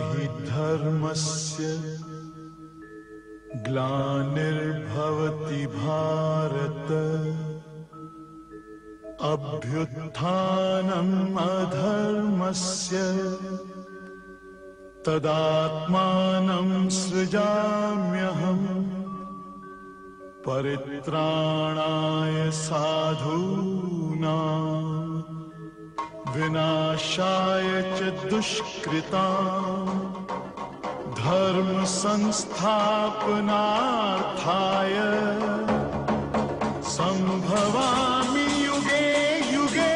हि धर्मस्य ग्लानिर्भवति भारत अभ्युत्थानम् अधर्मस्य तदात्मानं सृजाम्यहम् परित्राणाय साधूनां विनाशाय च दुष्कृतां धर्म संस्थापनार्थाय संभवामि युगे युगे।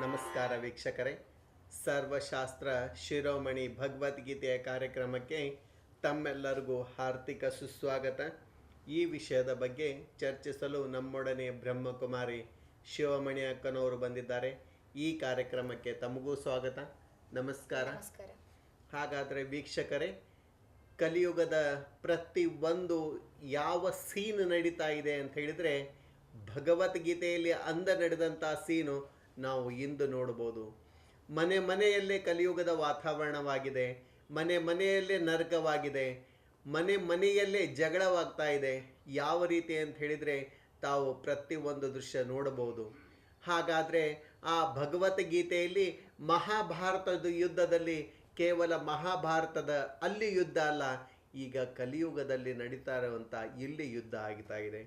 ನಮಸ್ಕಾರ ವೀಕ್ಷಕರೇ, ಸರ್ವಶಾಸ್ತ್ರ ಶಿರೋಮಣಿ ಭಗವದ್ಗೀತೆಯ ಕಾರ್ಯಕ್ರಮಕ್ಕೆ ತಮ್ಮೆಲ್ಲರಿಗೂ ಹಾರ್ದಿಕ ಸುಸ್ವಾಗತ. ಈ ವಿಷಯದ ಬಗ್ಗೆ ಚರ್ಚಿಸಲು ನಮ್ಮೊಡನೆ ಬ್ರಹ್ಮಕುಮಾರಿ ಶಿವಮಣಿ ಅಕ್ಕನವರು ಬಂದಿದ್ದಾರೆ. ಈ ಕಾರ್ಯಕ್ರಮಕ್ಕೆ ತಮಗೂ ಸ್ವಾಗತ. ನಮಸ್ಕಾರ. ಹಾಗಾದರೆ ವೀಕ್ಷಕರೇ, ಕಲಿಯುಗದ ಪ್ರತಿ ಒಂದು ಯಾವ ಸೀನ್ ನಡೀತಾ ಇದೆ ಅಂತ ಹೇಳಿದರೆ ಭಗವದ್ಗೀತೆಯಲ್ಲಿ ಅಂದ ನಡೆದಂಥ ಸೀನು ನಾವು ಇಂದು ನೋಡ್ಬೋದು. ಮನೆ ಮನೆಯಲ್ಲೇ ಕಲಿಯುಗದ ವಾತಾವರಣವಾಗಿದೆ, ಮನೆ ಮನೆಯಲ್ಲೇ ನರಕವಾಗಿದೆ, ಮನೆ ಮನೆಯಲ್ಲೇ ಜಗಳವಾಗ್ತಾ ಇದೆ. ಯಾವ ರೀತಿ ಅಂತ ಹೇಳಿದರೆ ತಾವು ಪ್ರತಿಯೊಂದು ದೃಶ್ಯ ನೋಡಬಹುದು. ಹಾಗಾದರೆ ಆ ಭಗವದ್ಗೀತೆಯಲ್ಲಿ ಮಹಾಭಾರತದ ಯುದ್ಧದಲ್ಲಿ ಕೇವಲ ಮಹಾಭಾರತದ ಅಲ್ಲಿ ಯುದ್ಧ ಅಲ್ಲ, ಈಗ ಕಲಿಯುಗದಲ್ಲಿ ನಡೀತಾ ಇರುವಂಥ ಇಲ್ಲಿ ಯುದ್ಧ ಆಗ್ತಾ ಇದೆ.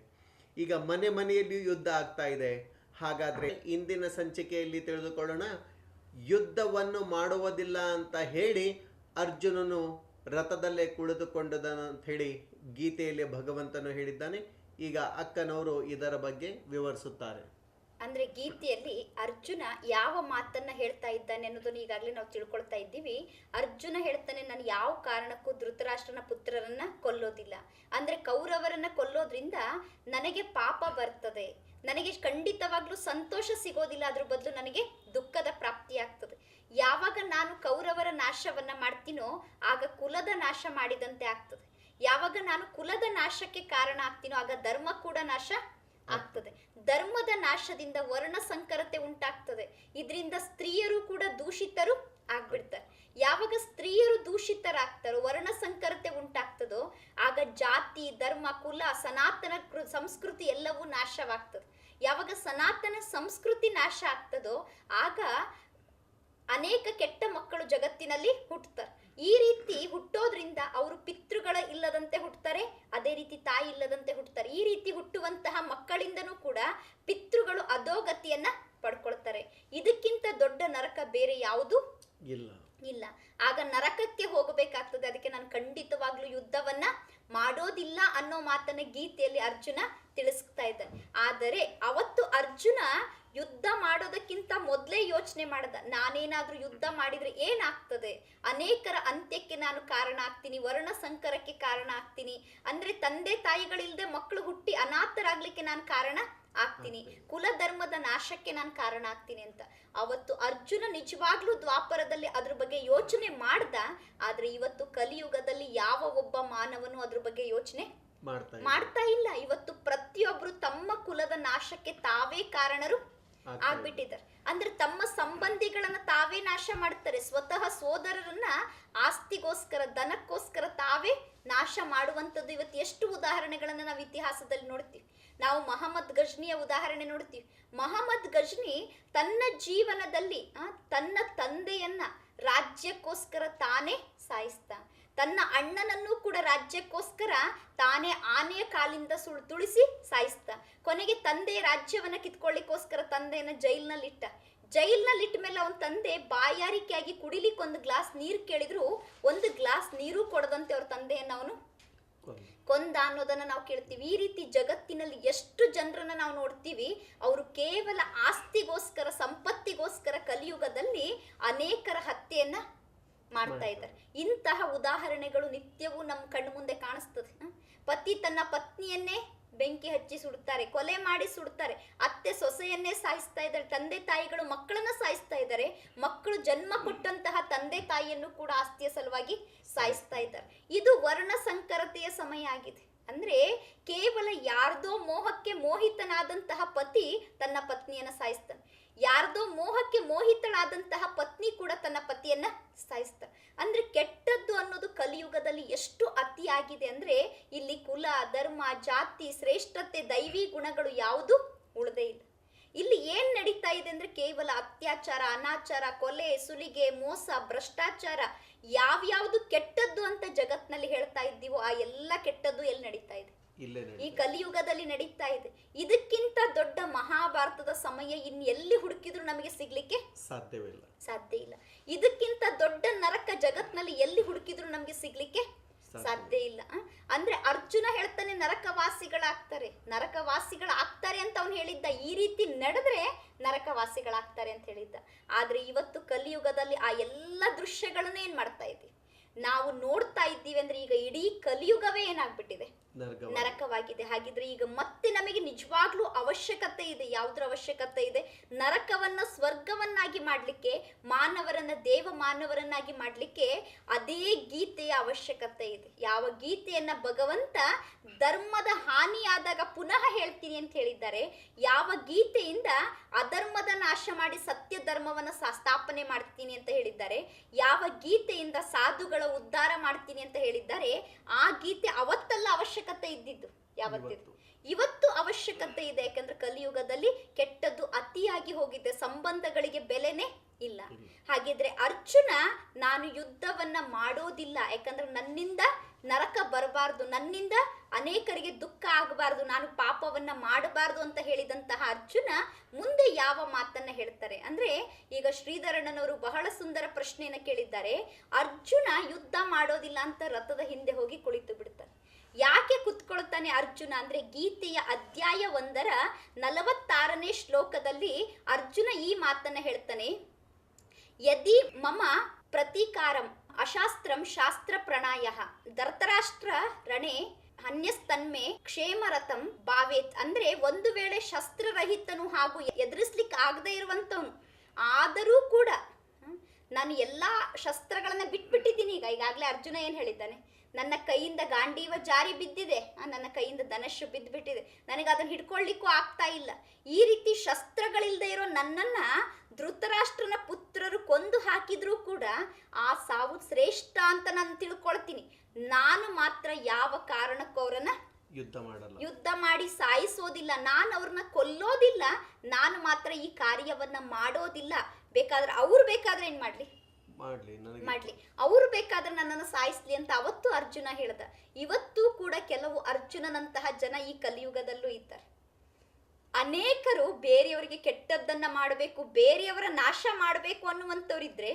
ಈಗ ಮನೆ ಮನೆಯಲ್ಲಿಯೂ ಯುದ್ಧ ಆಗ್ತಾ ಇದೆ. ಹಾಗಾದರೆ ಇಂದಿನ ಸಂಚಿಕೆಯಲ್ಲಿ ತಿಳಿದುಕೊಳ್ಳೋಣ. ಯುದ್ಧವನ್ನು ಮಾಡುವುದಿಲ್ಲ ಅಂತ ಹೇಳಿ ಅರ್ಜುನನು ರಥದಲ್ಲೇ ಕುಳಿತುಕೊಂಡದನು ಅಂತ ಹೇಳಿ ಗೀತೆಯಲ್ಲಿ ಭಗವಂತನು ಹೇಳಿದ್ದಾನೆ. ಈಗ ಅಕ್ಕನವರು ಇದರ ಬಗ್ಗೆ ವಿವರಿಸುತ್ತಾರೆ. ಅಂದ್ರೆ ಗೀತೆಯಲ್ಲಿ ಅರ್ಜುನ ಯಾವ ಮಾತನ್ನ ಹೇಳ್ತಾ ಇದ್ದಾನೆ ಅನ್ನೋದನ್ನು ಈಗಾಗಲೇ ನಾವು ತಿಳ್ಕೊಳ್ತಾ ಇದ್ದೀವಿ. ಅರ್ಜುನ ಹೇಳ್ತಾನೆ, ನಾನು ಯಾವ ಕಾರಣಕ್ಕೂ ಧೃತರಾಷ್ಟ್ರನ ಪುತ್ರರನ್ನ ಕೊಲ್ಲೋದಿಲ್ಲ. ಅಂದ್ರೆ ಕೌರವರನ್ನ ಕೊಲ್ಲೋದ್ರಿಂದ ನನಗೆ ಪಾಪ ಬರ್ತದೆ, ನನಗೆ ಖಂಡಿತವಾಗ್ಲೂ ಸಂತೋಷ ಸಿಗೋದಿಲ್ಲ, ಅದ್ರ ಬದಲು ನನಗೆ ದುಃಖದ ಪ್ರಾಪ್ತಿ ಆಗ್ತದೆ. ಯಾವಾಗ ನಾನು ಕೌರವರ ನಾಶವನ್ನ ಮಾಡ್ತೀನೋ ಆಗ ಕುಲದ ನಾಶ ಮಾಡಿದಂತೆ ಆಗ್ತದೆ. ಯಾವಾಗ ನಾನು ಕುಲದ ನಾಶಕ್ಕೆ ಕಾರಣ ಆಗ್ತೀನೋ ಆಗ ಧರ್ಮ ಕೂಡ ನಾಶ ಆಗ್ತದೆ. ಧರ್ಮದ ನಾಶದಿಂದ ವರ್ಣ ಸಂಕರತೆ ಉಂಟಾಗ್ತದೆ. ಇದರಿಂದ ಸ್ತ್ರೀಯರು ಕೂಡ ದೂಷಿತರು ಆಗ್ಬಿಡ್ತಾರೆ. ಯಾವಾಗ ಸ್ತ್ರೀಯರು ದೂಷಿತರಾಗ್ತಾರೋ, ವರ್ಣ ಸಂಕರತೆ ಉಂಟಾಗ್ತದೋ ಆಗ ಜಾತಿ, ಧರ್ಮ, ಕುಲ, ಸನಾತನ ಸಂಸ್ಕೃತಿ ಎಲ್ಲವೂ ನಾಶವಾಗ್ತದೆ. ಯಾವಾಗ ಸನಾತನ ಸಂಸ್ಕೃತಿ ನಾಶ ಆಗ್ತದೋ ಆಗ ಅನೇಕ ಕೆಟ್ಟ ಮಕ್ಕಳು ಜಗತ್ತಿನಲ್ಲಿ ಹುಟ್ಟುತ್ತಾರೆ. ಈ ರೀತಿ ಹುಟ್ಟೋದ್ರಿಂದ ಅವರು ಪಿತೃಗಳ ಇಲ್ಲದಂತೆ ಹುಟ್ಟುತ್ತಾರೆ, ಅದೇ ರೀತಿ ತಾಯಿ ಇಲ್ಲದಂತೆ ಹುಟ್ಟುತ್ತಾರೆ. ಈ ರೀತಿ ಹುಟ್ಟುವಂತಹ ಮಕ್ಕಳಿಂದನೂ ಕೂಡ ಪಿತೃಗಳು ಅಧೋಗತಿಯನ್ನ ಪಡ್ಕೊಳ್ತಾರೆ. ಇದಕ್ಕಿಂತ ದೊಡ್ಡ ನರಕ ಬೇರೆ ಯಾವುದು ಇಲ್ಲ. ಆಗ ನರಕಕ್ಕೆ ಹೋಗಬೇಕಾಗ್ತದೆ. ಅದಕ್ಕೆ ನಾನು ಖಂಡಿತವಾಗ್ಲೂ ಯುದ್ಧವನ್ನ ಮಾಡೋದಿಲ್ಲ ಅನ್ನೋ ಮಾತನ್ನ ಗೀತೆಯಲ್ಲಿ ಅರ್ಜುನ ತಿಳಿಸ್ತಾ ಇದ್ದಾನೆ. ಆದರೆ ಅವತ್ತು ಅರ್ಜುನ ಯುದ್ಧ ಮಾಡೋದಕ್ಕಿಂತ ಮೊದಲೇ ಯೋಚನೆ ಮಾಡ್ದ, ನಾನೇನಾದ್ರೂ ಯುದ್ಧ ಮಾಡಿದ್ರೆ ಏನಾಗ್ತದೆ, ಅನೇಕರ ಅಂತ್ಯಕ್ಕೆ ನಾನು ಕಾರಣ ಆಗ್ತೀನಿ, ವರ್ಣ ಸಂಕರಕ್ಕೆ ಕಾರಣ ಆಗ್ತೀನಿ, ಅಂದ್ರೆ ತಂದೆ ತಾಯಿಗಳಿಲ್ಲದೆ ಮಕ್ಕಳು ಹುಟ್ಟಿ ಅನಾಥರಾಗ್ಲಿಕ್ಕೆ ನಾನು ಕಾರಣ ಆಗ್ತೀನಿ, ಕುಲ ಧರ್ಮದ ನಾಶಕ್ಕೆ ನಾನು ಕಾರಣ ಆಗ್ತೀನಿ ಅಂತ. ಅವತ್ತು ಅರ್ಜುನ ನಿಜವಾಗ್ಲೂ ದ್ವಾಪರದಲ್ಲಿ ಅದ್ರ ಬಗ್ಗೆ ಯೋಚನೆ ಮಾಡ್ದ. ಆದ್ರೆ ಇವತ್ತು ಕಲಿಯುಗದಲ್ಲಿ ಯಾವ ಒಬ್ಬ ಮಾನವನು ಅದ್ರ ಬಗ್ಗೆ ಯೋಚನೆ ಮಾಡ್ತಾ ಇಲ್ಲ. ಇವತ್ತು ಪ್ರತಿಯೊಬ್ರು ತಮ್ಮ ಕುಲದ ನಾಶಕ್ಕೆ ತಾವೇ ಕಾರಣರು ಆಗ್ಬಿಟ್ಟಿದ್ದಾರೆ. ಅಂದ್ರೆ ತಮ್ಮ ಸಂಬಂಧಿಗಳನ್ನ ತಾವೇ ನಾಶ ಮಾಡ್ತಾರೆ. ಸ್ವತಃ ಸೋದರರನ್ನ ಆಸ್ತಿಗೋಸ್ಕರ, ಧನಕ್ಕೋಸ್ಕರ ತಾವೇ ನಾಶ ಮಾಡುವಂಥದ್ದು ಇವತ್ತು ಎಷ್ಟು ಉದಾಹರಣೆಗಳನ್ನ ನಾವು ಇತಿಹಾಸದಲ್ಲಿ ನೋಡ್ತೀವಿ. ನಾವು ಮಹಮ್ಮದ್ ಗಜ್ನಿಯ ಉದಾಹರಣೆ ನೋಡ್ತೀವಿ. ಮಹಮ್ಮದ್ ಗಜ್ನಿ ತನ್ನ ಜೀವನದಲ್ಲಿ ತನ್ನ ತಂದೆಯನ್ನ ರಾಜ್ಯಕ್ಕೋಸ್ಕರ ತಾನೇ ಸಾಯಿಸ್ತ, ತನ್ನ ಅಣ್ಣನನ್ನು ಕೂಡ ರಾಜ್ಯಕ್ಕೋಸ್ಕರ ತಾನೇ ಆನೆಯ ಕಾಲಿಂದ ತುಳಿಸಿ ಸಾಯಿಸ್ತ. ಕೊನೆಗೆ ತಂದೆ ರಾಜ್ಯವನ್ನ ಕಿತ್ಕೊಳ್ಳಿಕ್ಕೋಸ್ಕರ ತಂದೆಯನ್ನ ಜೈಲ್ನಲ್ಲಿಟ್ಟ ಮೇಲೆ ಅವನ ತಂದೆ ಬಾಯಾರಿಕೆಯಾಗಿ ಕುಡಿಲಿಕ್ಕೆ ಒಂದು ಗ್ಲಾಸ್ ನೀರು ಕೇಳಿದ್ರು ಒಂದು ಗ್ಲಾಸ್ ನೀರು ಕೊಡದಂತೆ ಅವ್ರ ತಂದೆಯನ್ನ ಅವನು ಕೊಂದ ಅನ್ನೋದನ್ನ ನಾವು ಕೇಳ್ತೀವಿ. ಈ ರೀತಿ ಜಗತ್ತಿನಲ್ಲಿ ಎಷ್ಟು ಜನರನ್ನ ನಾವು ನೋಡ್ತೀವಿ, ಅವರು ಕೇವಲ ಆಸ್ತಿಗೋಸ್ಕರ, ಸಂಪತ್ತಿಗೋಸ್ಕರ ಕಲಿಯುಗದಲ್ಲಿ ಅನೇಕರ ಹತ್ಯೆಯನ್ನ ಮಾಡ್ತಾ ಇದ್ದಾರೆ. ಇಂತಹ ಉದಾಹರಣೆಗಳು ನಿತ್ಯವೂ ನಮ್ಮ ಕಣ್ಣು ಮುಂದೆ ಕಾಣಿಸ್ತದೆ. ಪತಿ ತನ್ನ ಪತ್ನಿಯನ್ನೇ ಬೆಂಕಿ ಹಚ್ಚಿ ಸುಡ್ತಾರೆ, ಕೊಲೆ ಮಾಡಿ ಸುಡ್ತಾರೆ. ಅತ್ತೆ ಸೊಸೆಯನ್ನೇ ಸಾಯಿಸ್ತಾ ಇದ್ದಾರೆ, ತಂದೆ ತಾಯಿಗಳು ಮಕ್ಕಳನ್ನ ಸಾಯಿಸ್ತಾ ಇದ್ದಾರೆ, ಮಕ್ಕಳು ಜನ್ಮ ಕೊಟ್ಟಂತಹ ತಂದೆ ತಾಯಿಯನ್ನು ಕೂಡ ಆಸ್ತಿಯ ಸಲುವಾಗಿ ಸಾಯಿಸ್ತಾ ಇದ್ದಾರೆ. ಇದು ವರ್ಣ ಸಂಕರತೆಯ ಸಮಯ ಆಗಿದೆ. ಅಂದ್ರೆ ಕೇವಲ ಯಾರ್ದೋ ಮೋಹಕ್ಕೆ ಮೋಹಿತನಾದಂತಹ ಪತಿ ತನ್ನ ಪತ್ನಿಯನ್ನ ಸಾಯಿಸ್ತಾನೆ, ಯಾರ್ದೋ ಮೋಹಕ್ಕೆ ಮೋಹಿತಳಾದಂತಹ ಪತ್ನಿ ಕೂಡ ತನ್ನ ಪತಿಯನ್ನ ಸಾಯಿಸ್ತಾನೆ. ಅಂದ್ರೆ ಕೆಟ್ಟದ್ದು ಅನ್ನೋದು ಕಲಿಯುಗದಲ್ಲಿ ಎಷ್ಟು ಅತಿಯಾಗಿದೆ ಅಂದ್ರೆ ಇಲ್ಲಿ ಕುಲ, ಧರ್ಮ, ಜಾತಿ, ಶ್ರೇಷ್ಠತೆ, ದೈವಿ ಗುಣಗಳು ಯಾವುದು ಉಳದೇ ಇಲ್ಲ. ಇಲ್ಲಿ ಏನ್ ನಡೀತಾ ಇದೆ ಅಂದ್ರೆ ಕೇವಲ ಅತ್ಯಾಚಾರ, ಅನಾಚಾರ, ಕೊಲೆ, ಸುಲಿಗೆ, ಮೋಸ, ಭ್ರಷ್ಟಾಚಾರ, ಯಾವ್ಯಾವ್ದು ಕೆಟ್ಟದ್ದು ಅಂತ ಜಗತ್ನಲ್ಲಿ ಹೇಳ್ತಾ ಇದ್ದೀವೋ ಆ ಎಲ್ಲ ಕೆಟ್ಟದ್ದು ಎಲ್ಲಿ ನಡೀತಾ ಇದೆ? ಈ ಕಲಿಯುಗದಲ್ಲಿ ನಡೀತಾ ಇದೆ. ಇದಕ್ಕಿಂತ ದೊಡ್ಡ ಮಹಾಭಾರತದ ಸಮಯ ಇನ್ ಎಲ್ಲಿ ಹುಡುಕಿದ್ರು ನಮಗೆ ಸಿಗ್ಲಿಕ್ಕೆ ಸಾಧ್ಯ ಇಲ್ಲ. ಇದಕ್ಕಿಂತ ದೊಡ್ಡ ನರಕ ಜಗತ್ನಲ್ಲಿ ಎಲ್ಲಿ ಹುಡುಕಿದ್ರು ನಮಗೆ ಸಿಗ್ಲಿಕ್ಕೆ ಸಾಧ್ಯ ಇಲ್ಲ. ಅಂದ್ರೆ ಅರ್ಜುನ ಹೇಳ್ತಾನೆ ನರಕವಾಸಿಗಳಾಗ್ತಾರೆ ಅಂತ ಅವನು ಹೇಳಿದ್ದ. ಈ ರೀತಿ ನಡೆದ್ರೆ ನರಕವಾಸಿಗಳಾಗ್ತಾರೆ ಅಂತ ಹೇಳಿದ್ದ. ಆದ್ರೆ ಇವತ್ತು ಕಲಿಯುಗದಲ್ಲಿ ಆ ಎಲ್ಲ ದೃಶ್ಯಗಳನ್ನ ಏನ್ ಮಾಡ್ತಾ ಇದ್ದೀವಿ ನಾವು ನೋಡ್ತಾ ಇದ್ದೀವಿ ಅಂದ್ರೆ ಈಗ ಇಡೀ ಕಲಿಯುಗವೇ ಏನಾಗ್ಬಿಟ್ಟಿದೆ, ನರಕವಾಗಿದೆ. ಹಾಗಿದ್ರೆ ಈಗ ಮತ್ತೆ ನಮಗೆ ನಿಜವಾಗ್ಲೂ ಅವಶ್ಯಕತೆ ಇದೆ. ಯಾವುದ್ರ ಅವಶ್ಯಕತೆ ಇದೆ? ನರಕವನ್ನ ಸ್ವರ್ಗವನ್ನಾಗಿ ಮಾಡ್ಲಿಕ್ಕೆ, ಮಾನವರನ್ನ ದೇವ ಮಾನವರನ್ನಾಗಿ ಮಾಡ್ಲಿಕ್ಕೆ ಅದೇ ಗೀತೆಯ ಅವಶ್ಯಕತೆ ಇದೆ. ಯಾವ ಗೀತೆಯನ್ನ ಭಗವಂತ ಧರ್ಮದ ಹಾನಿಯಾದಾಗ ಪುನಃ ಹೇಳ್ತೀನಿ ಅಂತ ಹೇಳಿದ್ದಾರೆ, ಯಾವ ಗೀತೆಯಿಂದ ಅಧರ್ಮದ ನಾಶ ಮಾಡಿ ಸತ್ಯ ಧರ್ಮವನ್ನ ಸ್ಥಾಪನೆ ಮಾಡ್ತೀನಿ ಅಂತ ಹೇಳಿದ್ದಾರೆ, ಯಾವ ಗೀತೆಯಿಂದ ಸಾಧುಗಳ ಉದ್ಧಾರ ಮಾಡ್ತೀನಿ ಅಂತ ಹೇಳಿದ್ದಾರೆ, ಆ ಗೀತೆ ಅವತ್ತೆಲ್ಲ ಅವಶ್ಯಕತೆ ಇದ್ದಿದ್ದು ಯಾವತ್ತಿದ್ದು ಇವತ್ತು ಅವಶ್ಯಕತೆ ಇದೆ. ಯಾಕಂದ್ರೆ ಕಲಿಯುಗದಲ್ಲಿ ಕೆಟ್ಟದ್ದು ಅತಿಯಾಗಿ ಹೋಗಿದೆ, ಸಂಬಂಧಗಳಿಗೆ ಬೆಲೆನೇ ಇಲ್ಲ. ಹಾಗಿದ್ರೆ ಅರ್ಜುನ ನಾನು ಯುದ್ಧವನ್ನ ಮಾಡೋದಿಲ್ಲ, ಯಾಕಂದ್ರೆ ನನ್ನಿಂದ ನರಕ ಬರಬಾರ್ದು, ನನ್ನಿಂದ ಅನೇಕರಿಗೆ ದುಃಖ ಆಗಬಾರ್ದು, ನಾನು ಪಾಪವನ್ನ ಮಾಡಬಾರ್ದು ಅಂತ ಹೇಳಿದಂತಹ ಅರ್ಜುನ ಮುಂದೆ ಯಾವ ಮಾತನ್ನ ಹೇಳ್ತಾರೆ ಅಂದ್ರೆ, ಈಗ ಶ್ರೀಧರಣ್ಣನವರು ಬಹಳ ಸುಂದರ ಪ್ರಶ್ನೆಯನ್ನ ಕೇಳಿದ್ದಾರೆ. ಅರ್ಜುನ ಯುದ್ಧ ಮಾಡೋದಿಲ್ಲ ಅಂತ ರಥದ ಹಿಂದೆ ಹೋಗಿ ಕುಳಿತು ಬಿಡ್ತಾರೆ. ಯಾಕೆ ಕುತ್ಕೊಳ್ತಾನೆ ಅರ್ಜುನ ಅಂದ್ರೆ, ಗೀತೆಯ ಅಧ್ಯಾಯ 1ರ 46ನೇ ಶ್ಲೋಕದಲ್ಲಿ ಅರ್ಜುನ ಈ ಮಾತನ್ನ ಹೇಳ್ತಾನೆ, ಯದಿ ಮಮ ಪ್ರತೀಕಾರಂ ಅಶಾಸ್ತ್ರಂ ಶಾಸ್ತ್ರ ಪ್ರಣಾಯಃ ಧೃತರಾಷ್ಟ್ರ ರಣೆ ಅನ್ಯಸ್ತನ್ಮೆ ಕ್ಷೇಮರಥಂ ಭಾವೇತ್. ಅಂದ್ರೆ ಒಂದು ವೇಳೆ ಶಸ್ತ್ರರಹಿತನು ಹಾಗೂ ಎದುರಿಸ್ಲಿಕ್ಕೆ ಆಗದೆ ಇರುವಂತವನು ಆದರೂ ಕೂಡ ನಾನು ಎಲ್ಲಾ ಶಸ್ತ್ರಗಳನ್ನ ಬಿಟ್ಬಿಟ್ಟಿದ್ದೀನಿ. ಈಗಾಗಲೇ ಅರ್ಜುನ ಏನ್ ಹೇಳಿದ್ದಾನೆ, ನನ್ನ ಕೈಯಿಂದ ಗಾಂಡೀವ ಜಾರಿ ಬಿದ್ದಿದೆ, ನನ್ನ ಕೈಯಿಂದ ಧನುಷು ಬಿದ್ದುಬಿಟ್ಟಿದೆ, ನನಗೆ ಅದನ್ನ ಹಿಡ್ಕೊಳ್ಳಿಕ್ಕೂ ಆಗ್ತಾ ಇಲ್ಲ. ಈ ರೀತಿ ಶಸ್ತ್ರಗಳಿಲ್ಲದೆ ಇರೋ ನನ್ನನ್ನ ಧೃತರಾಷ್ಟ್ರನ ಪುತ್ರರು ಕೊಂದು ಹಾಕಿದ್ರೂ ಕೂಡ ಆ ಸಾವು ಶ್ರೇಷ್ಠ ಅಂತ ನಾನು ತಿಳ್ಕೊಳ್ತೀನಿ. ನಾನು ಮಾತ್ರ ಯಾವ ಕಾರಣಕ್ಕೂ ಅವರನ್ನ ಯುದ್ಧ ಮಾಡಿ ಸಾಯಿಸೋದಿಲ್ಲ, ನಾನು ಅವ್ರನ್ನ ಕೊಲ್ಲೋದಿಲ್ಲ, ನಾನು ಮಾತ್ರ ಈ ಕಾರ್ಯವನ್ನ ಮಾಡೋದಿಲ್ಲ. ಬೇಕಾದ್ರೆ ಅವ್ರು ಬೇಕಾದ್ರೆ ಏನ್ ಮಾಡ್ಲಿ, ಅವ್ರು ಬೇಕಾದ್ರೆ ನನ್ನನ್ನು ಸಾಯಿಸ್ಲಿ ಅಂತ ಅವತ್ತು ಅರ್ಜುನ ಹೇಳ್ದ. ಇವತ್ತು ಕೂಡ ಕೆಲವು ಅರ್ಜುನನಂತಹ ಜನ ಈ ಕಲಿಯುಗದಲ್ಲೂ ಇದ್ದಾರೆ. ಅನೇಕರು ಬೇರೆಯವರಿಗೆ ಕೆಟ್ಟದ್ದನ್ನ ಮಾಡಬೇಕು, ಬೇರೆಯವರ ನಾಶ ಮಾಡಬೇಕು ಅನ್ನುವಂಥವ್ರಿದ್ರೆ,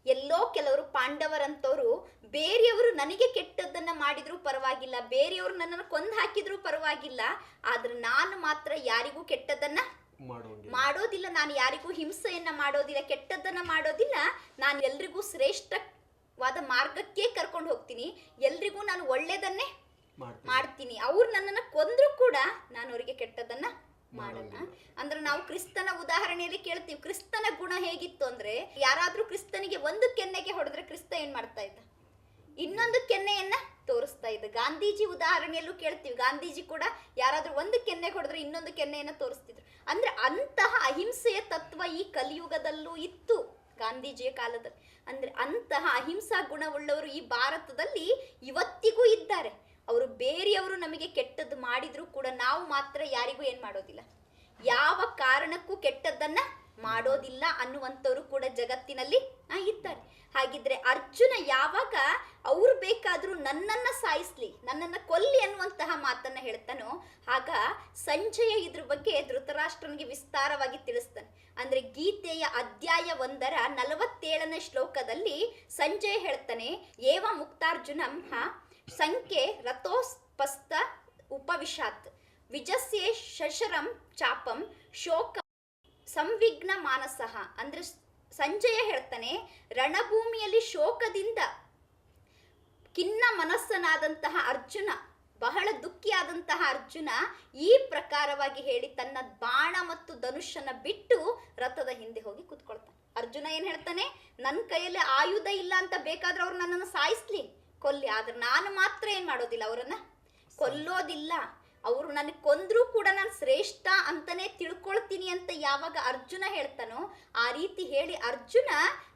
ಎಲ್ಲೋ ಕೆಲವರು ಪಾಂಡವರಂತವ್ರು ಬೇರೆಯವರು ನನಗೆ ಕೆಟ್ಟದ್ದನ್ನ ಮಾಡಿದ್ರು ಪರವಾಗಿಲ್ಲ, ಬೇರೆಯವರು ನನ್ನನ್ನು ಕೊಂದು ಹಾಕಿದ್ರು ಪರವಾಗಿಲ್ಲ, ಆದ್ರೆ ನಾನು ಮಾತ್ರ ಯಾರಿಗೂ ಕೆಟ್ಟದ್ದನ್ನ ಮಾಡೋದಿಲ್ಲ, ನಾನು ಯಾರಿಗೂ ಹಿಂಸೆಯನ್ನ ಮಾಡೋದಿಲ್ಲ, ಕೆಟ್ಟದ್ದನ್ನ ಮಾಡೋದಿಲ್ಲ, ನಾನು ಎಲ್ರಿಗೂ ಶ್ರೇಷ್ಠವಾದ ಮಾರ್ಗಕ್ಕೆ ಕರ್ಕೊಂಡು ಹೋಗ್ತೀನಿ, ಎಲ್ರಿಗೂ ನಾನು ಒಳ್ಳೇದನ್ನೇ ಮಾಡ್ತೀನಿ. ಅವ್ರು ನನ್ನನ್ನು ಕೊಂದ್ರು ಕೂಡ ನಾನು ಅವರಿಗೆ ಕೆಟ್ಟದನ್ನ ಮಾಡಲ್ಲ. ಅಂದ್ರೆ ನಾವು ಕ್ರಿಸ್ತನ ಉದಾಹರಣೆಯಲ್ಲಿ ಕೇಳ್ತೀವಿ, ಕ್ರಿಸ್ತನ ಗುಣ ಹೇಗಿತ್ತು ಅಂದ್ರೆ, ಯಾರಾದ್ರೂ ಕ್ರಿಸ್ತನಿಗೆ ಒಂದು ಕೆನ್ನೆಗೆ ಹೊಡೆದ್ರೆ ಕ್ರಿಸ್ತ ಏನ್ ಮಾಡ್ತಾ ಇದ್ದ, ಇನ್ನೊಂದು ಕೆನ್ನೆಯನ್ನ ತೋರಿಸ್ತಾ ಇದ್ದ. ಗಾಂಧೀಜಿ ಉದಾಹರಣೆಯಲ್ಲೂ ಕೇಳ್ತೀವಿ, ಗಾಂಧೀಜಿ ಕೂಡ ಯಾರಾದ್ರೂ ಒಂದು ಕೆನ್ನೆಗೆ ಹೊಡೆದ್ರೆ ಇನ್ನೊಂದು ಕೆನ್ನೆಯನ್ನ ತೋರಿಸ್ತಿದ್ರು. ಅಂದ್ರೆ ಅಂತಹ ಅಹಿಂಸೆಯ ತತ್ವ ಈ ಕಲಿಯುಗದಲ್ಲೂ ಇತ್ತು ಗಾಂಧೀಜಿಯ ಕಾಲದಲ್ಲಿ. ಅಂದ್ರೆ ಅಂತಹ ಅಹಿಂಸಾ ಗುಣವುಳ್ಳವರು ಈ ಭಾರತದಲ್ಲಿ ಇವತ್ತಿಗೂ ಇದ್ದಾರೆ. ಅವರು ಬೇರೆಯವರು ನಮಗೆ ಕೆಟ್ಟದ್ದು ಮಾಡಿದ್ರು ಕೂಡ ನಾವು ಮಾತ್ರ ಯಾರಿಗೂ ಏನ್ ಮಾಡೋದಿಲ್ಲ, ಯಾವ ಕಾರಣಕ್ಕೂ ಕೆಟ್ಟದ್ದನ್ನ ಮಾಡೋದಿಲ್ಲ ಅನ್ನುವಂಥವ್ರು ಕೂಡ ಜಗತ್ತಿನಲ್ಲಿ ಇದ್ದಾರೆ. ಹಾಗಿದ್ರೆ ಅರ್ಜುನ ಯಾವಾಗ ಅವ್ರು ಬೇಕಾದ್ರೂ ನನ್ನನ್ನ ಸಾಯಿಸ್ಲಿ, ನನ್ನನ್ನ ಕೊಲ್ಲಿ ಅನ್ನುವಂತಹ ಮಾತನ್ನ ಹೇಳ್ತಾನೋ, ಆಗ ಸಂಜಯ ಇದ್ರ ಬಗ್ಗೆ ಧೃತರಾಷ್ಟ್ರನಿಗೆ ವಿಸ್ತಾರವಾಗಿ ತಿಳಿಸ್ತಾನೆ. ಅಂದ್ರೆ ಗೀತೆಯ ಅಧ್ಯಾಯ 1ರ 47ನೇ ಶ್ಲೋಕದಲ್ಲಿ ಸಂಜಯ ಹೇಳ್ತಾನೆ, ಏವ ಮುಕ್ತಾರ್ಜುನಂ ಸಂಖ್ಯೆ ರಥೋಸ್ಪಸ್ತ ಉಪವಿಶಾತ್ ವಿಜಸ್ಯೆ ಶಶರಂ ಚಾಪಂ ಶೋಕ ಸಂವಿಘ್ನ ಮಾನಸಃ. ಅಂದ್ರೆ ಸಂಜಯ ಹೇಳ್ತಾನೆ, ರಣಭೂಮಿಯಲ್ಲಿ ಶೋಕದಿಂದ ಖಿನ್ನ ಮನಸ್ಸನಾದಂತಹ ಅರ್ಜುನ ಬಹಳ ದುಃಖಿಯಾದಂತಹ ಅರ್ಜುನ ಈ ಪ್ರಕಾರವಾಗಿ ಹೇಳಿ ತನ್ನ ಬಾಣ ಮತ್ತು ಧನುಷನ್ನ ಬಿಟ್ಟು ರಥದ ಹಿಂದೆ ಹೋಗಿ ಕುತ್ಕೊಳ್ತಾನೆ. ಅರ್ಜುನ ಏನ್ ಹೇಳ್ತಾನೆ, ನನ್ನ ಕೈಯಲ್ಲಿ ಆಯುಧ ಇಲ್ಲ ಅಂತ ಬೇಕಾದ್ರೆ ಅವ್ರು ನನ್ನನ್ನು ಸಾಯಿಸ್ಲಿ, ಕೊಲ್ಲಿ, ಆದ್ರೆ ನಾನು ಮಾತ್ರ ಏನ್ ಮಾಡೋದಿಲ್ಲ, ಅವರನ್ನ ಕೊಲ್ಲೋದಿಲ್ಲ. ಅವರು ನನಗೆ ಕೊಂದ್ರೂ ಕೂಡ ನಾನು ಶ್ರೇಷ್ಠ ಅಂತಾನೆ ತಿಳ್ಕೊಳ್ತೀನಿ ಅಂತ ಯಾವಾಗ ಅರ್ಜುನ ಹೇಳ್ತಾನೋ ಆ ರೀತಿ ಹೇಳಿ ಅರ್ಜುನ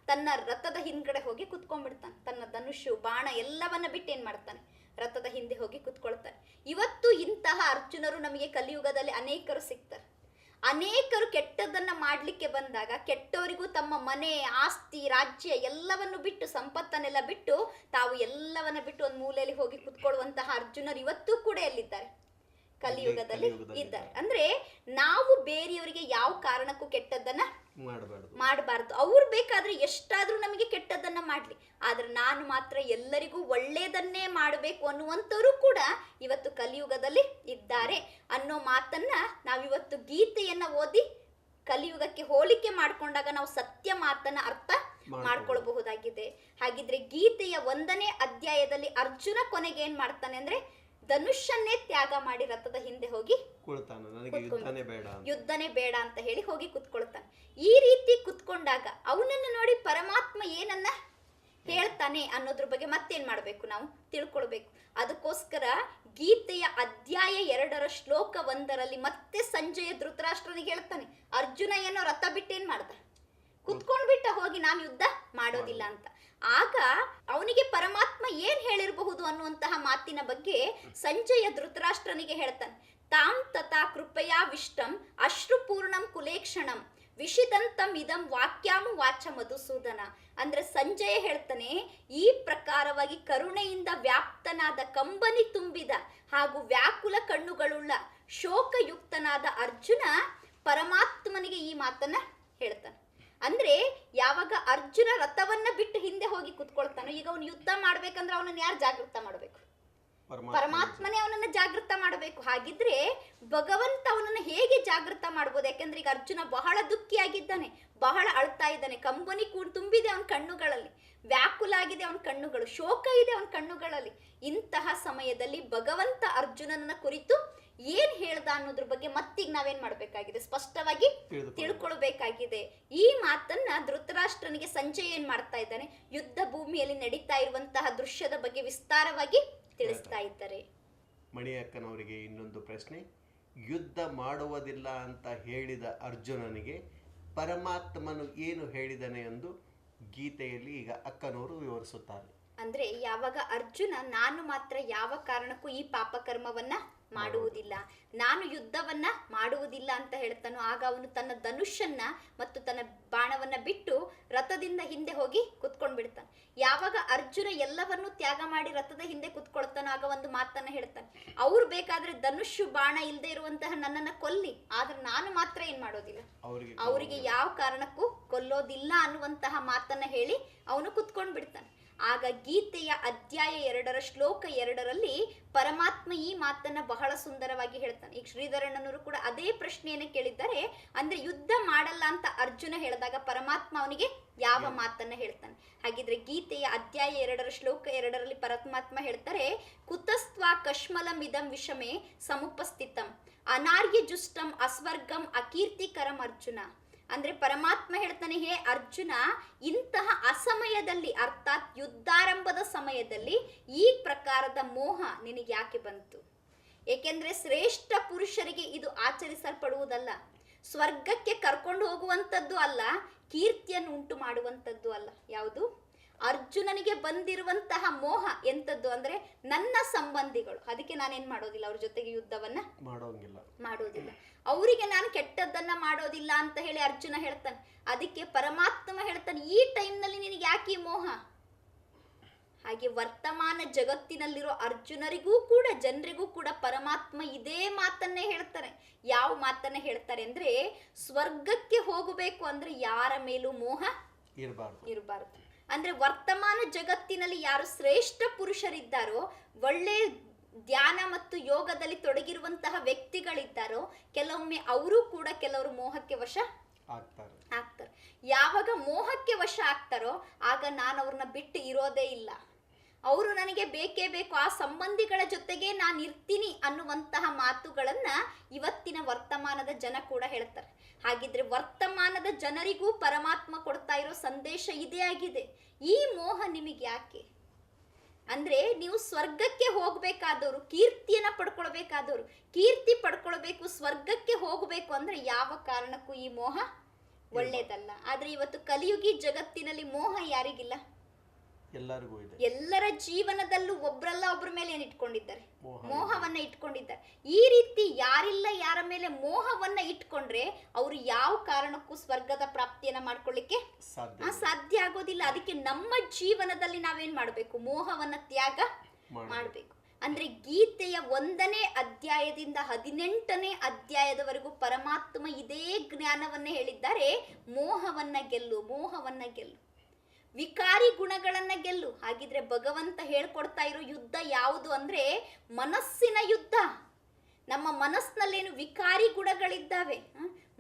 ತನ್ನ ರಥದ ಹಿಂದ್ಗಡೆ ಹೋಗಿ ಕುತ್ಕೊಂಡ್ಬಿಡ್ತಾನೆ. ತನ್ನ ಧನುಷು ಬಾಣ ಎಲ್ಲವನ್ನ ಬಿಟ್ಟು ಏನ್ ಮಾಡ್ತಾನೆ, ರಥದ ಹಿಂದೆ ಹೋಗಿ ಕುತ್ಕೊಳ್ತಾನೆ. ಇವತ್ತು ಇಂತಹ ಅರ್ಜುನರು ನಮಗೆ ಕಲಿಯುಗದಲ್ಲಿ ಅನೇಕರು ಸಿಗ್ತಾರೆ. ಅನೇಕರು ಕೆಟ್ಟದನ್ನ ಮಾಡ್ಲಿಕ್ಕೆ ಬಂದಾಗ ಕೆಟ್ಟವರಿಗೂ ತಮ್ಮ ಮನೆ, ಆಸ್ತಿ, ರಾಜ್ಯ ಎಲ್ಲವನ್ನು ಬಿಟ್ಟು, ಸಂಪತ್ತನ್ನೆಲ್ಲ ಬಿಟ್ಟು ತಾವು ಎಲ್ಲವನ್ನ ಬಿಟ್ಟು ಒಂದು ಮೂಲೆಯಲ್ಲಿ ಹೋಗಿ ಕುತ್ಕೊಳ್ಳುವಂತಹ ಅರ್ಜುನರು ಇವತ್ತು ಕೂಡ ಎಲ್ಲಿದ್ದಾರೆ, ಕಲಿಯುಗದಲ್ಲಿ ಇದ್ದಾರೆ. ಅಂದ್ರೆ ನಾವು ಬೇರೆಯವರಿಗೆ ಯಾವ ಕಾರಣಕ್ಕೂ ಕೆಟ್ಟದ್ದನ್ನ ಮಾಡಬಾರ್ದು. ಅವ್ರು ಬೇಕಾದ್ರೆ ಎಷ್ಟಾದ್ರೂ ನಮಗೆ ಕೆಟ್ಟದನ್ನ ಮಾಡ್ಲಿ, ಆದ್ರೆ ನಾನು ಮಾತ್ರ ಎಲ್ಲರಿಗೂ ಒಳ್ಳೇದನ್ನೇ ಮಾಡಬೇಕು ಅನ್ನುವಂಥವ್ರು ಕೂಡ ಇವತ್ತು ಕಲಿಯುಗದಲ್ಲಿ ಇದ್ದಾರೆ ಅನ್ನೋ ಮಾತನ್ನ ನಾವಿವತ್ತು ಗೀತೆಯನ್ನ ಓದಿ ಕಲಿಯುಗಕ್ಕೆ ಹೋಲಿಕೆ ಮಾಡ್ಕೊಂಡಾಗ ನಾವು ಸತ್ಯ ಮಾತನ್ನ ಅರ್ಥ ಮಾಡ್ಕೊಳ್ಬಹುದಾಗಿದೆ. ಹಾಗಿದ್ರೆ ಗೀತೆಯ 1ನೇ ಅಧ್ಯಾಯದಲ್ಲಿ ಅರ್ಜುನ ಕೊನೆಗೆ ಏನ್ ಮಾಡ್ತಾನೆ ಅಂದ್ರೆ ಧನುಷನ್ನೇ ತ್ಯಾಗ ಮಾಡಿ ರಥದ ಹಿಂದೆ ಹೋಗಿ ಯುದ್ಧನೇ ಬೇಡ ಅಂತ ಹೇಳಿ ಹೋಗಿ ಕುತ್ಕೊಳ್ತಾನೆ. ಈ ರೀತಿ ಕುತ್ಕೊಂಡಾಗ ಅವನನ್ನು ನೋಡಿ ಪರಮಾತ್ಮ ಏನನ್ನ ಹೇಳ್ತಾನೆ ಅನ್ನೋದ್ರ ಬಗ್ಗೆ ಮತ್ತೇನ್ ಮಾಡ್ಬೇಕು, ನಾವು ತಿಳ್ಕೊಳ್ಬೇಕು. ಅದಕ್ಕೋಸ್ಕರ ಗೀತೆಯ ಅಧ್ಯಾಯ 2ರ ಶ್ಲೋಕ 1ರಲ್ಲಿ ಮತ್ತೆ ಸಂಜಯ ಧೃತರಾಷ್ಟ್ರನಿಗೆ ಹೇಳ್ತಾನೆ, ಅರ್ಜುನ ಏನೋ ರಥ ಬಿಟ್ಟೇನ್ ಮಾಡ್ದ, ಕುತ್ಕೊಂಡ್ಬಿಟ್ಟ ಹೋಗಿ ನಾನು ಯುದ್ಧ ಮಾಡೋದಿಲ್ಲ ಅಂತ. ಆಗ ಅವನಿಗೆ ಪರಮಾತ್ಮ ಏನ್ ಹೇಳಿರಬಹುದು ಅನ್ನುವಂತಹ ಮಾತಿನ ಬಗ್ಗೆ ಸಂಜಯ ಧೃತರಾಷ್ಟ್ರನಿಗೆ ಹೇಳ್ತಾನೆ, ತಾಂ ತಥಾ ಕೃಪಯಾ ವಿಷ್ಟಂ ಅಶ್ರುಪೂರ್ಣಂ ಕುಲೇಕ್ಷಣಂ ವಿಷಿದಂತಂ ಇದಂ ವಾಕ್ಯಾಮು ವಾಚ ಮಧುಸೂದನ. ಅಂದ್ರೆ ಸಂಜಯ ಹೇಳ್ತಾನೆ, ಈ ಪ್ರಕಾರವಾಗಿ ಕರುಣೆಯಿಂದ ವ್ಯಾಪ್ತನಾದ, ಕಂಬನಿ ತುಂಬಿದ ಹಾಗೂ ವ್ಯಾಕುಲ ಕಣ್ಣುಗಳುಳ್ಳ ಶೋಕಯುಕ್ತನಾದ ಅರ್ಜುನ ಪರಮಾತ್ಮನಿಗೆ ಈ ಮಾತನ್ನ ಹೇಳ್ತಾನೆ. ಅಂದ್ರೆ ಯಾವಾಗ ಅರ್ಜುನ ರಥವನ್ನ ಬಿಟ್ಟು ಹಿಂದೆ ಹೋಗಿ ಕುತ್ಕೊಳ್ತಾನೋ, ಈಗ ಅವನು ಯುದ್ಧ ಮಾಡ್ಬೇಕಂದ್ರೆ ಅವನನ್ನ ಯಾರು ಜಾಗೃತ ಮಾಡಬೇಕು, ಪರಮಾತ್ಮನೇ ಅವನನ್ನ ಜಾಗೃತ ಮಾಡಬೇಕು. ಹಾಗಿದ್ರೆ ಭಗವಂತ ಅವನನ್ನ ಹೇಗೆ ಜಾಗೃತ ಮಾಡ್ಬೋದು? ಯಾಕಂದ್ರೆ ಈಗ ಅರ್ಜುನ ಬಹಳ ದುಃಖಿಯಾಗಿದ್ದಾನೆ, ಬಹಳ ಅಳ್ತಾ ಇದ್ದಾನೆ, ಕಂಬನಿ ತುಂಬಿದೆ ಅವನ ಕಣ್ಣುಗಳಲ್ಲಿ, ವ್ಯಾಕುಲ ಆಗಿದೆ ಅವನ ಕಣ್ಣುಗಳು, ಶೋಕ ಇದೆ ಅವನ ಕಣ್ಣುಗಳಲ್ಲಿ. ಇಂತಹ ಸಮಯದಲ್ಲಿ ಭಗವಂತ ಅರ್ಜುನನ ಕುರಿತು ಏನ್ ಹೇಳ್ದ ಅನ್ನೋದ್ರ ಬಗ್ಗೆ ಮತ್ತೀಗ ನಾವೇನ್ ಮಾಡ್ಬೇಕಾಗಿದೆ, ಸ್ಪಷ್ಟವಾಗಿ ತಿಳ್ಕೊಳ್ಬೇಕಾಗಿದೆ. ಈ ಮಾತನ್ನ ಧೃತರಾಷ್ಟ್ರನಿಗೆ ಸಂಜಯ್ ಏನ್ ಮಾಡ್ತಾ ಇದ್ದಾನೆ, ಯುದ್ಧ ಭೂಮಿಯಲ್ಲಿ ನಡೀತಾ ಇರುವಂತಹ ದೃಶ್ಯದ ಬಗ್ಗೆ ವಿಸ್ತಾರವಾಗಿ ತಿಳಿಸ್ತಾ ಇದ್ದಾರೆ. ಮಣಿಯಕ್ಕನವರಿಗೆ ಇನ್ನೊಂದು ಪ್ರಶ್ನೆ, ಯುದ್ಧ ಮಾಡುವುದಿಲ್ಲ ಅಂತ ಹೇಳಿದ ಅರ್ಜುನನಿಗೆ ಪರಮಾತ್ಮನು ಏನು ಹೇಳಿದನೆ ಎಂದು ಗೀತೆಯಲ್ಲಿ ಈಗ ಅಕ್ಕನವರು ವಿವರಿಸುತ್ತಾರೆ. ಅಂದ್ರೆ ಯಾವಾಗ ಅರ್ಜುನ ನಾನು ಮಾತ್ರ ಯಾವ ಕಾರಣಕ್ಕೂ ಈ ಪಾಪಕರ್ಮವನ್ನ ಮಾಡುವುದಿಲ್ಲ, ನಾನು ಯುದ್ಧವನ್ನ ಮಾಡುವುದಿಲ್ಲ ಅಂತ ಹೇಳ್ತಾನೋ, ಆಗ ಅವನು ತನ್ನ ಧನುಷನ್ನ ಮತ್ತು ತನ್ನ ಬಾಣವನ್ನ ಬಿಟ್ಟು ರಥದಿಂದ ಹಿಂದೆ ಹೋಗಿ ಕುತ್ಕೊಂಡ್ ಬಿಡ್ತಾನೆ. ಯಾವಾಗ ಅರ್ಜುನ ಎಲ್ಲವನ್ನೂ ತ್ಯಾಗ ಮಾಡಿ ರಥದ ಹಿಂದೆ ಕುತ್ಕೊಳ್ತಾನೋ ಆಗ ಒಂದು ಮಾತನ್ನ ಹೇಳ್ತಾನೆ, ಅವ್ರು ಬೇಕಾದ್ರೆ ಧನುಷು ಬಾಣ ಇಲ್ಲದೆ ಇರುವಂತಹ ನನ್ನನ್ನ ಕೊಲ್ಲಿ, ಆದ್ರೆ ನಾನು ಮಾತ್ರ ಏನ್ ಮಾಡೋದಿಲ್ಲ, ಅವರಿಗೆ ಯಾವ ಕಾರಣಕ್ಕೂ ಕೊಲ್ಲೋದಿಲ್ಲ ಅನ್ನುವಂತಹ ಮಾತನ್ನ ಹೇಳಿ ಅವನು ಕುತ್ಕೊಂಡ್ ಬಿಡ್ತಾನೆ. ಆಗ ಗೀತೆಯ ಅಧ್ಯಾಯ 2ರ ಶ್ಲೋಕ 2ರಲ್ಲಿ ಪರಮಾತ್ಮ ಈ ಮಾತನ್ನ ಬಹಳ ಸುಂದರವಾಗಿ ಹೇಳ್ತಾನೆ. ಈಗ ಶ್ರೀಧರಣ್ಣನವರು ಕೂಡ ಅದೇ ಪ್ರಶ್ನೆಯನ್ನ ಕೇಳಿದ್ದಾರೆ. ಅಂದ್ರೆ ಯುದ್ಧ ಮಾಡಲ್ಲ ಅಂತ ಅರ್ಜುನ ಹೇಳಿದಾಗ ಪರಮಾತ್ಮ ಅವನಿಗೆ ಯಾವ ಮಾತನ್ನ ಹೇಳ್ತಾನೆ? ಹಾಗಿದ್ರೆ ಗೀತೆಯ ಅಧ್ಯಾಯ 2ರ ಶ್ಲೋಕ 2ರಲ್ಲಿ ಪರಮಾತ್ಮ ಹೇಳ್ತಾರೆ, ಕುತಸ್ತ್ವಾ ಕಶ್ಮಲಂ ಇದಂ ವಿಷಮೆ ಸಮುಪಸ್ಥಿತಂ ಅನಾರ್ಯ ಜುಷ್ಟಂ ಅಸ್ವರ್ಗಂ ಅಕೀರ್ತಿಕರಂ ಅರ್ಜುನ. ಅಂದ್ರೆ ಪರಮಾತ್ಮ ಹೇಳ್ತಾನೆ, ಹೇ ಅರ್ಜುನ, ಇಂತಹ ಅಸಮಯದಲ್ಲಿ ಅರ್ಥಾತ್ ಯುದ್ಧಾರಂಭದ ಸಮಯದಲ್ಲಿ ಈ ಪ್ರಕಾರದ ಮೋಹ ನಿನಗೆ ಯಾಕೆ ಬಂತು? ಏಕೆಂದ್ರೆ ಶ್ರೇಷ್ಠ ಪುರುಷರಿಗೆ ಇದು ಆಚರಿಸಲ್ಪಡುವುದಲ್ಲ, ಸ್ವರ್ಗಕ್ಕೆ ಕರ್ಕೊಂಡು ಹೋಗುವಂಥದ್ದು ಅಲ್ಲ, ಕೀರ್ತಿಯನ್ನು ಉಂಟು ಮಾಡುವಂಥದ್ದು ಅಲ್ಲ. ಯಾವುದು? ಅರ್ಜುನನಿಗೆ ಬಂದಿರುವಂತಹ ಮೋಹ ಎಂತದ್ದು ಅಂದ್ರೆ ನನ್ನ ಸಂಬಂಧಿಗಳು, ಅದಕ್ಕೆ ನಾನೇನ್ ಮಾಡೋದಿಲ್ಲ, ಅವ್ರ ಜೊತೆಗೆ ಯುದ್ಧವನ್ನ ಮಾಡೋದಿಲ್ಲ, ಅವರಿಗೆ ನಾನು ಕೆಟ್ಟದ್ದನ್ನ ಮಾಡೋದಿಲ್ಲ ಅಂತ ಹೇಳಿ ಅರ್ಜುನ ಹೇಳ್ತಾನೆ. ಅದಕ್ಕೆ ಪರಮಾತ್ಮ ಹೇಳ್ತಾನೆ, ಈ ಟೈಮ್ನಲ್ಲಿ ನಿನಗೆ ಯಾಕೆ ಮೋಹ? ಹಾಗೆ ವರ್ತಮಾನ ಜಗತ್ತಿನಲ್ಲಿರೋ ಅರ್ಜುನರಿಗೂ ಕೂಡ, ಜನರಿಗೂ ಕೂಡ ಪರಮಾತ್ಮ ಇದೇ ಮಾತನ್ನೇ ಹೇಳ್ತಾರೆ. ಯಾವ ಮಾತನ್ನ ಹೇಳ್ತಾರೆ ಅಂದ್ರೆ, ಸ್ವರ್ಗಕ್ಕೆ ಹೋಗಬೇಕು ಅಂದ್ರೆ ಯಾರ ಮೇಲೂ ಮೋಹ ಇರಬಾರ್ದು. ಅಂದ್ರೆ ವರ್ತಮಾನ ಜಗತ್ತಿನಲ್ಲಿ ಯಾರು ಶ್ರೇಷ್ಠ ಪುರುಷರಿದ್ದಾರೋ, ಒಳ್ಳೆ ಧ್ಯಾನ ಮತ್ತು ಯೋಗದಲ್ಲಿ ತೊಡಗಿರುವಂತಹ ವ್ಯಕ್ತಿಗಳಿದ್ದಾರೋ, ಕೆಲವೊಮ್ಮೆ ಅವರು ಕೂಡ ಕೆಲವರು ಮೋಹಕ್ಕೆ ವಶ ಆಗ್ತಾರೆ. ಯಾವಾಗ ಮೋಹಕ್ಕೆ ವಶ ಆಗ್ತಾರೋ ಆಗ ನಾನು ಅವ್ರನ್ನ ಬಿಟ್ಟು ಇರೋದೇ ಇಲ್ಲ, ಅವರು ನನಗೆ ಬೇಕೇ ಬೇಕು, ಆ ಸಂಬಂಧಿಗಳ ಜೊತೆಗೆ ನಾನು ಇರ್ತೀನಿ ಅನ್ನುವಂತಹ ಮಾತುಗಳನ್ನ ಇವತ್ತಿನ ವರ್ತಮಾನದ ಜನ ಕೂಡ ಹೇಳ್ತಾರೆ. ಹಾಗಿದ್ರೆ ವರ್ತಮಾನದ ಜನರಿಗೂ ಪರಮಾತ್ಮ ಕೊಡ್ತಾ ಇರೋ ಸಂದೇಶ ಇದೇ ಆಗಿದೆ. ಈ ಮೋಹ ನಿಮಗೆ ಯಾಕೆ? ಅಂದ್ರೆ ನೀವು ಸ್ವರ್ಗಕ್ಕೆ ಹೋಗ್ಬೇಕಾದವರು, ಕೀರ್ತಿಯನ್ನ ಪಡ್ಕೊಳ್ಬೇಕಾದವರು, ಕೀರ್ತಿ ಪಡ್ಕೊಳ್ಬೇಕು, ಸ್ವರ್ಗಕ್ಕೆ ಹೋಗಬೇಕು ಅಂದ್ರೆ ಯಾವ ಕಾರಣಕ್ಕೂ ಈ ಮೋಹ ಒಳ್ಳೇದಲ್ಲ. ಆದ್ರೆ ಇವತ್ತು ಕಲಿಯುಗಿ ಜಗತ್ತಿನಲ್ಲಿ ಮೋಹ ಯಾರಿಗಿಲ್ಲ? ಎಲ್ಲರಿಗೂ ಇದೆ. ಎಲ್ಲರ ಜೀವನದಲ್ಲೂ ಒಬ್ರಲ್ಲ ಒಬ್ರ ಮೇಲೆ ಏನ್ ಇಟ್ಕೊಂಡಿದ್ದಾರೆ? ಮೋಹವನ್ನ ಇಟ್ಕೊಂಡಿದ್ದಾರೆ. ಈ ರೀತಿ ಯಾರಿಲ್ಲ ಯಾರ ಮೇಲೆ ಮೋಹವನ್ನ ಇಟ್ಕೊಂಡ್ರೆ ಅವರು ಯಾವ ಕಾರಣಕ್ಕೂ ಸ್ವರ್ಗದ ಪ್ರಾಪ್ತಿಯನ್ನ ಮಾಡ್ಕೊಳ್ಳಿಕ್ಕೆ ಸಾಧ್ಯ ಆಗೋದಿಲ್ಲ. ಅದಕ್ಕೆ ನಮ್ಮ ಜೀವನದಲ್ಲಿ ನಾವೇನ್ ಮಾಡ್ಬೇಕು? ಮೋಹವನ್ನ ತ್ಯಾಗ ಮಾಡ್ಬೇಕು. ಅಂದ್ರೆ ಗೀತೆಯ 1ನೇ ಅಧ್ಯಾಯದಿಂದ 18ನೇ ಅಧ್ಯಾಯದವರೆಗೂ ಪರಮಾತ್ಮ ಇದೇ ಜ್ಞಾನವನ್ನ ಹೇಳಿದ್ದಾರೆ. ಮೋಹವನ್ನ ಗೆಲ್ಲು, ಮೋಹವನ್ನ ಗೆಲ್ಲು, ವಿಕಾರಿ ಗುಣಗಳನ್ನ ಗೆಲ್ಲು. ಹಾಗಿದ್ರೆ ಭಗವಂತ ಹೇಳ್ಕೊಡ್ತಾ ಇರೋ ಯುದ್ಧ ಯಾವುದು ಅಂದ್ರೆ ಮನಸ್ಸಿನ ಯುದ್ಧ. ನಮ್ಮ ಮನಸ್ಸಿನಲ್ಲೇನು ವಿಕಾರಿ ಗುಣಗಳಿದ್ದಾವೆ.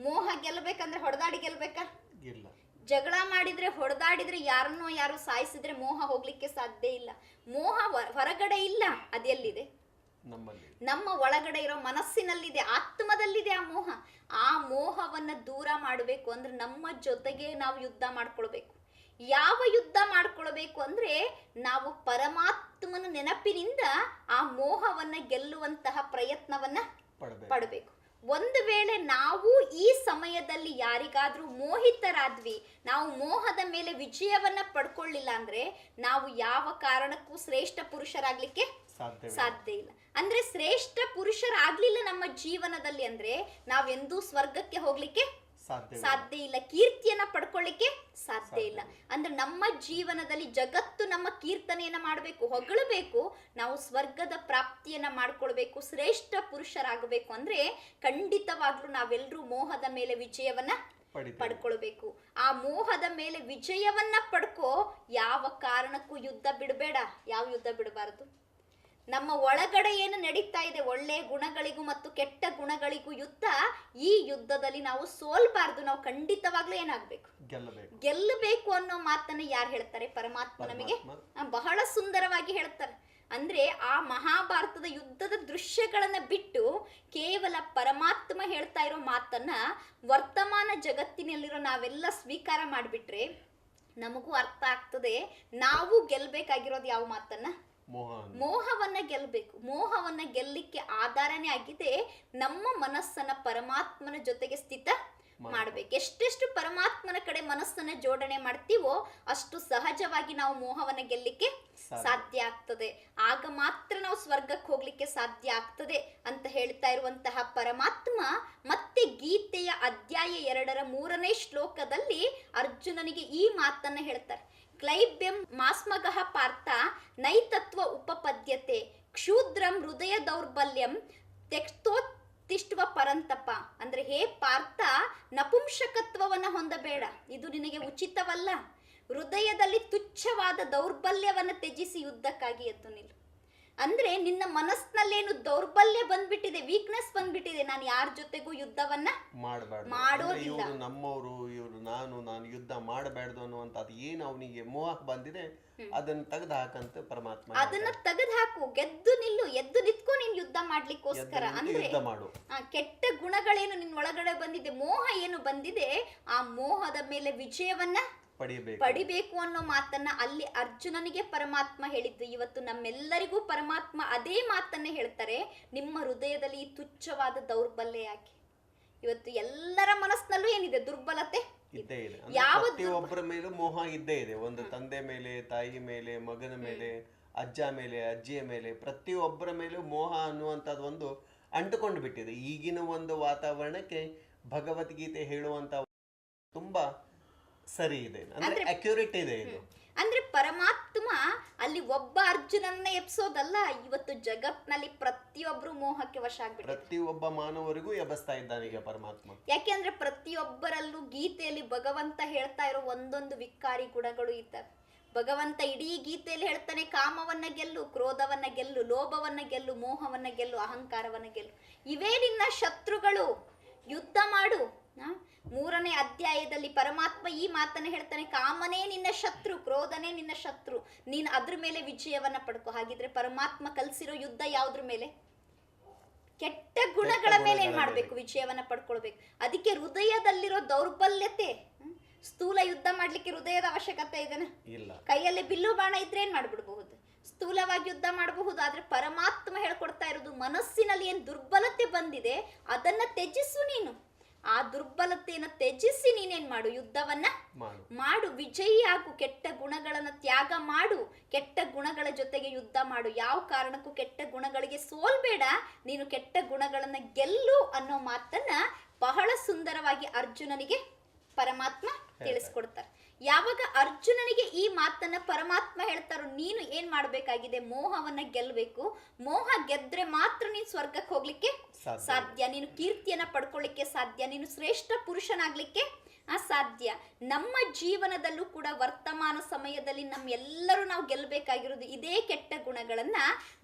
ಮೋಹ ಗೆಲ್ಲಬೇಕಂದ್ರೆ ಹೊಡೆದಾಡಿ ಗೆಲ್ಬೇಕಾ? ಇಲ್ಲ. ಜಗಳ ಮಾಡಿದ್ರೆ, ಹೊಡೆದಾಡಿದ್ರೆ, ಯಾರನ್ನೋ ಯಾರು ಸಾಯಿಸಿದ್ರೆ ಮೋಹ ಹೋಗ್ಲಿಕ್ಕೆ ಸಾಧ್ಯ ಇಲ್ಲ. ಮೋಹ ಹೊರಗಡೆ ಇಲ್ಲ, ಅದೆಲ್ಲಿದೆ? ನಮ್ಮ ಒಳಗಡೆ ಇರೋ ಮನಸ್ಸಿನಲ್ಲಿದೆ, ಆತ್ಮದಲ್ಲಿದೆ ಆ ಮೋಹ. ಆ ಮೋಹವನ್ನ ದೂರ ಮಾಡಬೇಕು ಅಂದ್ರೆ ನಮ್ಮ ಜೊತೆಗೆ ನಾವು ಯುದ್ಧ ಮಾಡ್ಕೊಳ್ಬೇಕು. ಯಾವ ಯುದ್ಧ ಮಾಡ್ಕೊಳ್ಬೇಕು ಅಂದ್ರೆ ನಾವು ಪರಮಾತ್ಮನ ನೆನಪಿನಿಂದ ಆ ಮೋಹವನ್ನ ಗೆಲ್ಲುವಂತಹ ಪ್ರಯತ್ನವನ್ನ ಪಡಬೇಕು. ಒಂದು ವೇಳೆ ನಾವು ಈ ಸಮಯದಲ್ಲಿ ಯಾರಿಗಾದ್ರೂ ಮೋಹಿತರಾದ್ವಿ, ನಾವು ಮೋಹದ ಮೇಲೆ ವಿಜಯವನ್ನ ಪಡ್ಕೊಳ್ಳಿಲ್ಲ ಅಂದ್ರೆ ನಾವು ಯಾವ ಕಾರಣಕ್ಕೂ ಶ್ರೇಷ್ಠ ಪುರುಷರಾಗ್ಲಿಕ್ಕೆ ಸಾಧ್ಯ ಇಲ್ಲ. ಅಂದ್ರೆ ಶ್ರೇಷ್ಠ ಪುರುಷರಾಗ್ಲಿಲ್ಲ ನಮ್ಮ ಜೀವನದಲ್ಲಿ ಅಂದ್ರೆ ನಾವೆಂದೂ ಸ್ವರ್ಗಕ್ಕೆ ಹೋಗ್ಲಿಕ್ಕೆ ಸಾಧ್ಯ ಇಲ್ಲ, ಕೀರ್ತಿಯನ್ನ ಪಡ್ಕೊಳ್ಳಿಕ್ಕೆ ಸಾಧ್ಯ ಇಲ್ಲ. ಅಂದ್ರೆ ನಮ್ಮ ಜೀವನದಲ್ಲಿ ಜಗತ್ತು ನಮ್ಮ ಕೀರ್ತನೆಯನ್ನ ಮಾಡಬೇಕು, ಹೊಗಳಬೇಕು, ನಾವು ಸ್ವರ್ಗದ ಪ್ರಾಪ್ತಿಯನ್ನ ಮಾಡ್ಕೊಳ್ಬೇಕು, ಶ್ರೇಷ್ಠ ಪುರುಷರಾಗಬೇಕು ಅಂದ್ರೆ ಖಂಡಿತವಾಗ್ಲೂ ನಾವೆಲ್ಲರೂ ಮೋಹದ ಮೇಲೆ ವಿಜಯವನ್ನ ಪಡ್ಕೊಳ್ಬೇಕು. ಆ ಮೋಹದ ಮೇಲೆ ವಿಜಯವನ್ನ ಪಡ್ಕೋ, ಯಾವ ಕಾರಣಕ್ಕೂ ಯುದ್ಧ ಬಿಡಬೇಡ. ಯಾವ ಯುದ್ಧ ಬಿಡಬಾರದು? ನಮ್ಮ ಒಳಗಡೆ ಏನು ನಡೀತಾ ಇದೆ, ಒಳ್ಳೆ ಗುಣಗಳಿಗೂ ಮತ್ತು ಕೆಟ್ಟ ಗುಣಗಳಿಗೂ ಯುದ್ಧ. ಈ ಯುದ್ಧದಲ್ಲಿ ನಾವು ಸೋಲ್ಬಾರ್ದು. ನಾವು ಖಂಡಿತವಾಗ್ಲೂ ಏನಾಗ್ಬೇಕು? ಗೆಲ್ಲಬೇಕು ಅನ್ನೋ ಮಾತನ್ನ ಯಾರು ಹೇಳ್ತಾರೆ? ಪರಮಾತ್ಮ ನಮಗೆ ಬಹಳ ಸುಂದರವಾಗಿ ಹೇಳ್ತಾರೆ. ಅಂದ್ರೆ ಆ ಮಹಾಭಾರತದ ಯುದ್ಧದ ದೃಶ್ಯಗಳನ್ನ ಬಿಟ್ಟು ಕೇವಲ ಪರಮಾತ್ಮ ಹೇಳ್ತಾ ಇರೋ ಮಾತನ್ನ ವರ್ತಮಾನ ಜಗತ್ತಿನಲ್ಲಿರೋ ನಾವೆಲ್ಲ ಸ್ವೀಕಾರ ಮಾಡಿಬಿಟ್ರೆ ನಮಗೂ ಅರ್ಥ ಆಗ್ತದೆ. ನಾವು ಗೆಲ್ಬೇಕಾಗಿರೋದು ಯಾವ ಮಾತನ್ನ? ಮೋಹವನ್ನ ಗೆಲ್ಲಬೇಕು. ಮೋಹವನ್ನ ಗೆಲ್ಲಿಕ್ಕೆ ಆಧಾರನೇ ಆಗಿದೆ ನಮ್ಮ ಮನಸ್ಸನ್ನ ಪರಮಾತ್ಮನ ಜೊತೆಗೆ ಸ್ಥಿತ ಮಾಡ್ಬೇಕು. ಎಷ್ಟೆಷ್ಟು ಪರಮಾತ್ಮನ ಕಡೆ ಮನಸ್ಸನ್ನ ಜೋಡಣೆ ಮಾಡ್ತೀವೋ ಅಷ್ಟು ಸಹಜವಾಗಿ ನಾವು ಮೋಹವನ್ನ ಗೆಲ್ಲಿಕ್ಕೆ ಸಾಧ್ಯ ಆಗ್ತದೆ. ಆಗ ಮಾತ್ರ ನಾವು ಸ್ವರ್ಗಕ್ಕೆ ಹೋಗ್ಲಿಕ್ಕೆ ಸಾಧ್ಯ ಆಗ್ತದೆ ಅಂತ ಹೇಳ್ತಾ ಇರುವಂತಹ ಪರಮಾತ್ಮ ಮತ್ತೆ ಗೀತೆಯ ಅಧ್ಯಾಯ 2ರ 3ನೇ ಶ್ಲೋಕದಲ್ಲಿ ಅರ್ಜುನನಿಗೆ ಈ ಮಾತನ್ನ ಹೇಳ್ತಾರೆ. ಕ್ಲೈಬ್ಯಂ ಮಾಸ್ಮಗಃ ಪಾರ್ಥ ನೈತತ್ವ ಉಪಪದ್ಯತೆ ಕ್ಷೂದ್ರಂ ಹೃದಯ ದೌರ್ಬಲ್ಯಂ ತ್ಯಕ್ತೋತ್ತಿಷ್ಟ್ವ ಪರಂತಪ. ಅಂದ್ರೆ ಹೇ ಪಾರ್ಥ, ನಪುಂಸಕತ್ವವನ್ನ ಹೊಂದಬೇಡ, ಇದು ನಿನಗೆ ಉಚಿತವಲ್ಲ. ಹೃದಯದಲ್ಲಿ ತುಚ್ಛವಾದ ದೌರ್ಬಲ್ಯವನ್ನ ತ್ಯಜಿಸಿ ಯುದ್ಧಕ್ಕಾಗಿ ಎದ್ದು ನಿಲ್ಲು. ಅಂದ್ರೆ ನಿನ್ನ ಮನಸ್ಸಿನಲ್ಲೇನು ದೌರ್ಬಲ್ಯ ಬಂದ್ಬಿಟ್ಟಿದೆ, ವೀಕ್ನೆಸ್ ಬಂದ್ಬಿಟ್ಟಿದೆ, ನಾನು ಯಾರ ಜೊತೆಗೂ ಯುದ್ಧವನ್ನ ಮಾಡೋದಿಲ್ಲ, ನಮ್ಮವರು ಇವರು, ನಾನು ಯುದ್ಧ ಮಾಡಬಾರ್ದು ಅನ್ನುವಂತ ಅದು ಏನು ಅವನಿಗೆ ಮೋಹ ಬಂದಿದೆ ಅದನ್ನ ತೆಗೆದು ಹಾಕಂತ ಪರಮಾತ್ಮ ಅದನ್ನ ತೆಗೆದು ಹಾಕು, ಗೆದ್ದು ನಿಲ್ಲು, ಎದ್ದು ನಿತ್ಕೊ ನೀನ್ ಯುದ್ಧ ಮಾಡ್ಲಿಕ್ಕೋಸ್ಕರ. ಅಂದ್ರೆ ಕೆಟ್ಟ ಗುಣಗಳೇನು ನಿನ್ ಒಳಗಡೆ ಬಂದಿದೆ, ಮೋಹ ಏನು ಬಂದಿದೆ, ಆ ಮೋಹದ ಮೇಲೆ ವಿಜಯವನ್ನ ಪಡಿಬೇಕು ಅನ್ನೋ ಮಾತನ್ನ ಅಲ್ಲಿ ಅರ್ಜುನನಿಗೆ ಪರಮಾತ್ಮ ಹೇಳಿದ್ದು. ಇವತ್ತು ನಮ್ಮೆಲ್ಲರಿಗೂ ಪರಮಾತ್ಮ ಅದೇ ಮಾತನ್ನೇ ಹೇಳ್ತಾರೆ. ನಿಮ್ಮ ಹೃದಯದಲ್ಲಿ ಈ ತುಚ್ಛವಾದ ದೌರ್ಬಲ್ಯ ಯಾಕೆ? ಇವತ್ತು ಎಲ್ಲರ ಮನಸ್ಸಿನಲ್ಲೂ ಏನಿದೆ? ದುರ್ಬಲತೆ ಇದ್ದೇ ಇದೆ. ಪ್ರತಿಯೊಬ್ಬರ ಮೇಲೂ ಮೋಹ ಇದ್ದೇ ಇದೆ. ಒಂದು ತಂದೆ ಮೇಲೆ, ತಾಯಿ ಮೇಲೆ, ಮಗನ ಮೇಲೆ, ಅಜ್ಜ ಮೇಲೆ, ಅಜ್ಜಿಯ ಮೇಲೆ, ಪ್ರತಿಯೊಬ್ಬರ ಮೇಲೂ ಮೋಹ ಅನ್ನುವಂಥದ್ದು ಒಂದು ಅಂಟುಕೊಂಡು ಬಿಟ್ಟಿದೆ. ಈಗಿನ ಒಂದು ವಾತಾವರಣಕ್ಕೆ ಭಗವದ್ಗೀತೆ ಹೇಳುವಂತ ತುಂಬಾ ಸರಿ ಇದೆ, ಅಂದ್ರೆ ಅಕ್ಯುರೇಟ್ ಇದೆ ಇದು. ಅಂದ್ರೆ ಪರಮಾತ್ಮ ಅಲ್ಲಿ ಒಬ್ಬ ಅರ್ಜುನನ್ನ ಎಬ್ಸೋದಲ್ಲ, ಇವತ್ತು ಜಗತ್ನಲ್ಲಿ ಪ್ರತಿಯೊಬ್ರು ಮೋಹಕ್ಕೆ ವಶ ಆಗ್ಬಿಟ್ಟು ಪ್ರತಿಯೊಬ್ಬ ಮಾನವರಿಗೂ ಎಬ್ಬಿಸ್ತಾ ಇದ್ದಾನೆ ಈಗ ಪರಮಾತ್ಮ. ಯಾಕೆಂದ್ರೆ ಪ್ರತಿಯೊಬ್ಬರಲ್ಲೂ ಗೀತೆಯಲ್ಲಿ ಭಗವಂತ ಹೇಳ್ತಾ ಇರೋ ಒಂದೊಂದು ವಿಕಾರಿ ಗುಣಗಳು ಇದ್ದಾವೆ. ಭಗವಂತ ಇಡೀ ಗೀತೆಯಲ್ಲಿ ಹೇಳ್ತಾನೆ, ಕಾಮವನ್ನ ಗೆಲ್ಲು, ಕ್ರೋಧವನ್ನ ಗೆಲ್ಲು, ಲೋಭವನ್ನ ಗೆಲ್ಲು, ಮೋಹವನ್ನ ಗೆಲ್ಲು, ಅಹಂಕಾರವನ್ನ ಗೆಲ್ಲು. ಇವೇ ನಿನ್ನ ಶತ್ರುಗಳು, ಯುದ್ಧ ಮಾಡು. 3ನೇ ಅಧ್ಯಾಯದಲ್ಲಿ ಪರಮಾತ್ಮ ಈ ಮಾತನ್ನ ಹೇಳ್ತಾನೆ, ಕಾಮನೇ ನಿನ್ನ ಶತ್ರು, ಕ್ರೋಧನೇ ನಿನ್ನ ಶತ್ರು, ನೀನು ಅದ್ರ ಮೇಲೆ ವಿಜಯವನ್ನ ಪಡ್ಕೋ. ಹಾಗಿದ್ರೆ ಪರಮಾತ್ಮ ಕಲ್ಸಿರೋ ಯುದ್ಧ ಯಾವ್ದ್ರ ಮೇಲೆ? ಕೆಟ್ಟ ಗುಣಗಳ ಮೇಲೆ ಏನ್ ಮಾಡ್ಬೇಕು? ವಿಜಯವನ್ನ ಪಡ್ಕೊಳ್ಬೇಕು. ಅದಕ್ಕೆ ಹೃದಯದಲ್ಲಿರೋ ದೌರ್ಬಲ್ಯತೆ, ಸ್ಥೂಲ ಯುದ್ಧ ಮಾಡ್ಲಿಕ್ಕೆ ಹೃದಯದ ಅವಶ್ಯಕತೆ ಇದೆನಾ? ಇಲ್ಲ. ಕೈಯಲ್ಲಿ ಬಿಲ್ಲು ಬಾಣ ಇದ್ರೆ ಏನ್ ಮಾಡ್ಬಿಡ್ಬಹುದು, ಸ್ಥೂಲವಾಗಿ ಯುದ್ಧ ಮಾಡಬಹುದು. ಆದ್ರೆ ಪರಮಾತ್ಮ ಹೇಳ್ಕೊಡ್ತಾ ಇರೋದು, ಮನಸ್ಸಿನಲ್ಲಿ ಏನ್ ದುರ್ಬಲತೆ ಬಂದಿದೆ ಅದನ್ನ ತ್ಯಜಿಸು ನೀನು. ಆ ದುರ್ಬಲತೆಯನ್ನು ತ್ಯಜಿಸಿ ನೀನೇನ್ ಮಾಡು? ಯುದ್ಧವನ್ನ ಮಾಡು, ವಿಜಯಿ ಆಗು. ಕೆಟ್ಟ ಗುಣಗಳನ್ನ ತ್ಯಾಗ ಮಾಡು, ಕೆಟ್ಟ ಗುಣಗಳ ಜೊತೆಗೆ ಯುದ್ಧ ಮಾಡು. ಯಾವ ಕಾರಣಕ್ಕೂ ಕೆಟ್ಟ ಗುಣಗಳಿಗೆ ಸೋಲ್ಬೇಡ, ನೀನು ಕೆಟ್ಟ ಗುಣಗಳನ್ನ ಗೆಲ್ಲು ಅನ್ನೋ ಮಾತನ್ನ ಬಹಳ ಸುಂದರವಾಗಿ ಅರ್ಜುನನಿಗೆ ಪರಮಾತ್ಮ ತಿಳಿಸ್ಕೊಡ್ತಾರೆ. ಯಾವಾಗ ಅರ್ಜುನನಿಗೆ ಈ ಮಾತನ್ನ ಪರಮಾತ್ಮ ಹೇಳ್ತಾರೋ, ನೀನು ಏನ್ ಮಾಡ್ಬೇಕಾಗಿದೆ? ಮೋಹವನ್ನ ಗೆಲ್ಬೇಕು. ಮೋಹ ಗೆದ್ರೆ ಮಾತ್ರ ನೀನು ಸ್ವರ್ಗಕ್ಕೆ ಹೋಗ್ಲಿಕ್ಕೆ ಸಾಧ್ಯ, ನೀನು ಕೀರ್ತಿಯನ್ನ ಪಡ್ಕೊಳ್ಳಿಕ್ಕೆ ಸಾಧ್ಯ, ನೀನು ಶ್ರೇಷ್ಠ ಪುರುಷನಾಗ್ಲಿಕ್ಕೆ ಸಾಧ್ಯ. ನಮ್ಮ ಜೀವನದಲ್ಲೂ ಕೂಡ ವರ್ತಮಾನ ಸಮಯದಲ್ಲಿ ನಮ್ಮೆಲ್ಲರೂ ನಾವು ಗೆಲ್ಲಬೇಕಾಗಿರೋದು ಇದೇ ಕೆಟ್ಟ ಗುಣಗಳನ್ನ.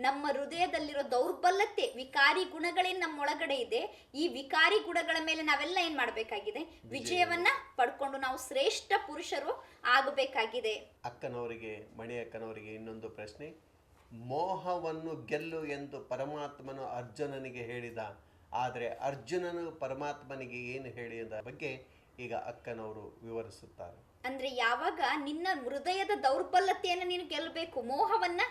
ನಮ್ಮ ಹೃದಯದಲ್ಲಿರೋ ದೌರ್ಬಲ್ಯತೆ, ವಿಕಾರಿ ಗುಣಗಳೇನ್ ನಮ್ಮ ಒಳಗಡೆ ಇದೆ, ಈ ವಿಕಾರಿ ಗುಣಗಳ ಮೇಲೆ ನಾವೆಲ್ಲ ಏನ್ ಮಾಡ್ಬೇಕಾಗಿದೆ? ವಿಜಯವನ್ನ ಪಡ್ಕೊಂಡು ನಾವು ಶ್ರೇಷ್ಠ ಪುರುಷರು ಆಗಬೇಕಾಗಿದೆ. ಅಕ್ಕನವರಿಗೆ, ಮಣಿ ಅಕ್ಕನವರಿಗೆ ಇನ್ನೊಂದು ಪ್ರಶ್ನೆ. ಮೋಹವನ್ನು ಗೆಲ್ಲು ಎಂದು ಪರಮಾತ್ಮನು ಅರ್ಜುನನಿಗೆ ಹೇಳಿದ, ಆದರೆ ಅರ್ಜುನನು ಪರಮಾತ್ಮನಿಗೆ ಏನು ಹೇಳಿದ ಬಗ್ಗೆ ಈಗ ಅಕ್ಕನವರು ವಿವರಿಸುತ್ತಾರೆ. ಅಂದ್ರೆ ಯಾವಾಗ ನಿನ್ನ ಹೃದಯದ ದೌರ್ಬಲ್ಯತೆಯನ್ನು ನೀನು ಗೆಲ್ಲಬೇಕು, ಮೋಹವನ್ನ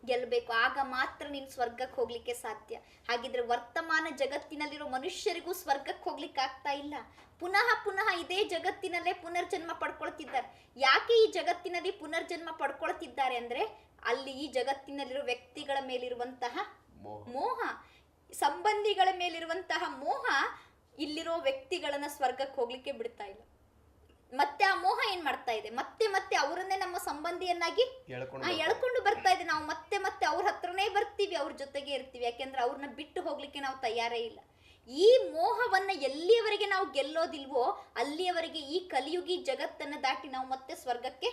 ಗೆಲ್ಲಬೇಕು, ಆಗ ಮಾತ್ರ ನೀನು ಸ್ವರ್ಗಕ್ಕೆ ಹೋಗ್ಲಿಕ್ಕೆ ಸಾಧ್ಯ. ಹಾಗಿದ್ರೆ ವರ್ತಮಾನ ಜಗತ್ತಿನಲ್ಲಿರೋ ಮನುಷ್ಯರಿಗೂ ಸ್ವರ್ಗಕ್ಕೆ ಹೋಗ್ಲಿಕ್ಕೆ ಆಗ್ತಾ ಇಲ್ಲ. ಪುನಃ ಪುನಃ ಇದೇ ಜಗತ್ತಿನಲ್ಲೇ ಪುನರ್ಜನ್ಮ ಪಡ್ಕೊಳ್ತಿದ್ದಾರೆ. ಯಾಕೆ ಈ ಜಗತ್ತಿನಲ್ಲಿ ಪುನರ್ಜನ್ಮ ಪಡ್ಕೊಳ್ತಿದ್ದಾರೆ ಅಂದ್ರೆ, ಅಲ್ಲಿ ಈ ಜಗತ್ತಿನಲ್ಲಿರೋ ವ್ಯಕ್ತಿಗಳ ಮೇಲಿರುವಂತಹ ಮೋಹ, ಸಂಬಂಧಿಗಳ ಮೇಲಿರುವಂತಹ ಮೋಹ ಇಲ್ಲಿರೋ ವ್ಯಕ್ತಿಗಳನ್ನ ಸ್ವರ್ಗಕ್ಕೆ ಹೋಗ್ಲಿಕ್ಕೆ ಬಿಡ್ತಾ ಇಲ್ಲ. ಮತ್ತೆ ಆ ಮೋಹ ಏನ್ ಮಾಡ್ತಾ ಇದೆ? ಮತ್ತೆ ಮತ್ತೆ ಅವರನ್ನೇ ನಮ್ಮ ಸಂಬಂಧಿಯನ್ನಾಗಿ ಎಳ್ಕೊಂಡು ಬರ್ತಾ ಇದೆ. ನಾವು ಮತ್ತೆ ಮತ್ತೆ ಅವ್ರ ಹತ್ರನೇ ಬರ್ತೀವಿ, ಅವ್ರ ಜೊತೆಗೆ ಇರ್ತೀವಿ. ಯಾಕೆಂದ್ರೆ ಅವ್ರನ್ನ ಬಿಟ್ಟು ಹೋಗ್ಲಿಕ್ಕೆ ನಾವು ತಯಾರೇ ಇಲ್ಲ. ಈ ಮೋಹವನ್ನ ಎಲ್ಲಿಯವರೆಗೆ ನಾವು ಗೆಲ್ಲೋದಿಲ್ವೋ ಅಲ್ಲಿಯವರೆಗೆ ಈ ಕಲಿಯುಗಿ ಜಗತ್ತನ್ನ ದಾಟಿ ನಾವು ಮತ್ತೆ ಸ್ವರ್ಗಕ್ಕೆ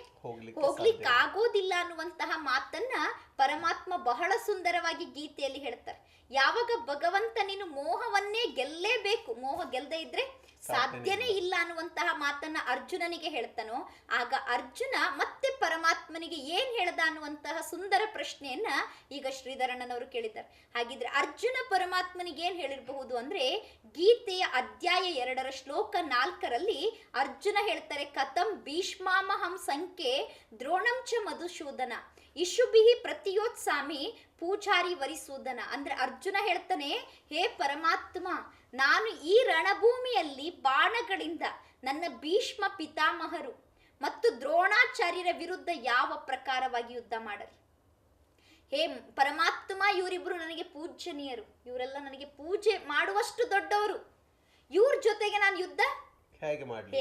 ಹೋಗ್ಲಿಕ್ಕೆ ಆಗೋದಿಲ್ಲ ಅನ್ನುವಂತಹ ಮಾತನ್ನ ಪರಮಾತ್ಮ ಬಹಳ ಸುಂದರವಾಗಿ ಗೀತೆಯಲ್ಲಿ ಹೇಳ್ತಾರೆ. ಯಾವಾಗ ಭಗವಂತ ನೀನು ಮೋಹವನ್ನೇ ಗೆಲ್ಲೇಬೇಕು, ಮೋಹ ಗೆಲ್ಲದೆ ಇದ್ರೆ ಸಾಧ್ಯನೇ ಇಲ್ಲ ಅನ್ನುವಂತಹ ಮಾತನ್ನ ಅರ್ಜುನನಿಗೆ ಹೇಳ್ತಾನೋ, ಆಗ ಅರ್ಜುನ ಮತ್ತೆ ಪರಮಾತ್ಮನಿಗೆ ಏನ್ ಹೇಳ್ದ ಅನ್ನುವಂತಹ ಸುಂದರ ಪ್ರಶ್ನೆಯನ್ನ ಈಗ ಶ್ರೀಧರಣ್ಣನವರು ಕೇಳಿದ್ದಾರೆ. ಹಾಗಿದ್ರೆ ಅರ್ಜುನ ಪರಮಾತ್ಮನಿಗೆ ಏನ್ ಹೇಳಿರಬಹುದು ಅಂದ್ರೆ, ಗೀತೆಯ ಅಧ್ಯಾಯ 2 ಶ್ಲೋಕ 4 ಅರ್ಜುನ ಹೇಳ್ತಾರೆ, ಕಥಂ ಭೀಷ್ಮಾಮಹಂ ಸಂಖ್ಯೆ ದ್ರೋಣಂ ಚ ಮಧುಸೂದನ ಇಶುಭಿಹಿ ಪ್ರತಿಯೋತ್ಸಾಮಿ ಪೂಜಾರಿ ವರಿಸೂದನ. ಅಂದ್ರೆ ಅರ್ಜುನ ಹೇಳ್ತಾನೆ, ಹೇ ಪರಮಾತ್ಮ, ನಾನು ಈ ರಣಭೂಮಿಯಲ್ಲಿ ಬಾಣಗಳಿಂದ ನನ್ನ ಭೀಷ್ಮ ಪಿತಾಮಹರು ಮತ್ತು ದ್ರೋಣಾಚಾರ್ಯರ ವಿರುದ್ಧ ಯಾವ ಪ್ರಕಾರವಾಗಿ ಯುದ್ಧ ಮಾಡಲಿ? ಹೇ ಪರಮಾತ್ಮ, ಇವರಿಬ್ರು ನನಗೆ ಪೂಜ್ಯನೀಯರು, ಇವರೆಲ್ಲ ನನಗೆ ಪೂಜೆ ಮಾಡುವಷ್ಟು ದೊಡ್ಡವರು, ಇವ್ರ ಜೊತೆಗೆ ನಾನು ಯುದ್ಧ ಹೇಗ್ ಮಾಡ್ಲಿ?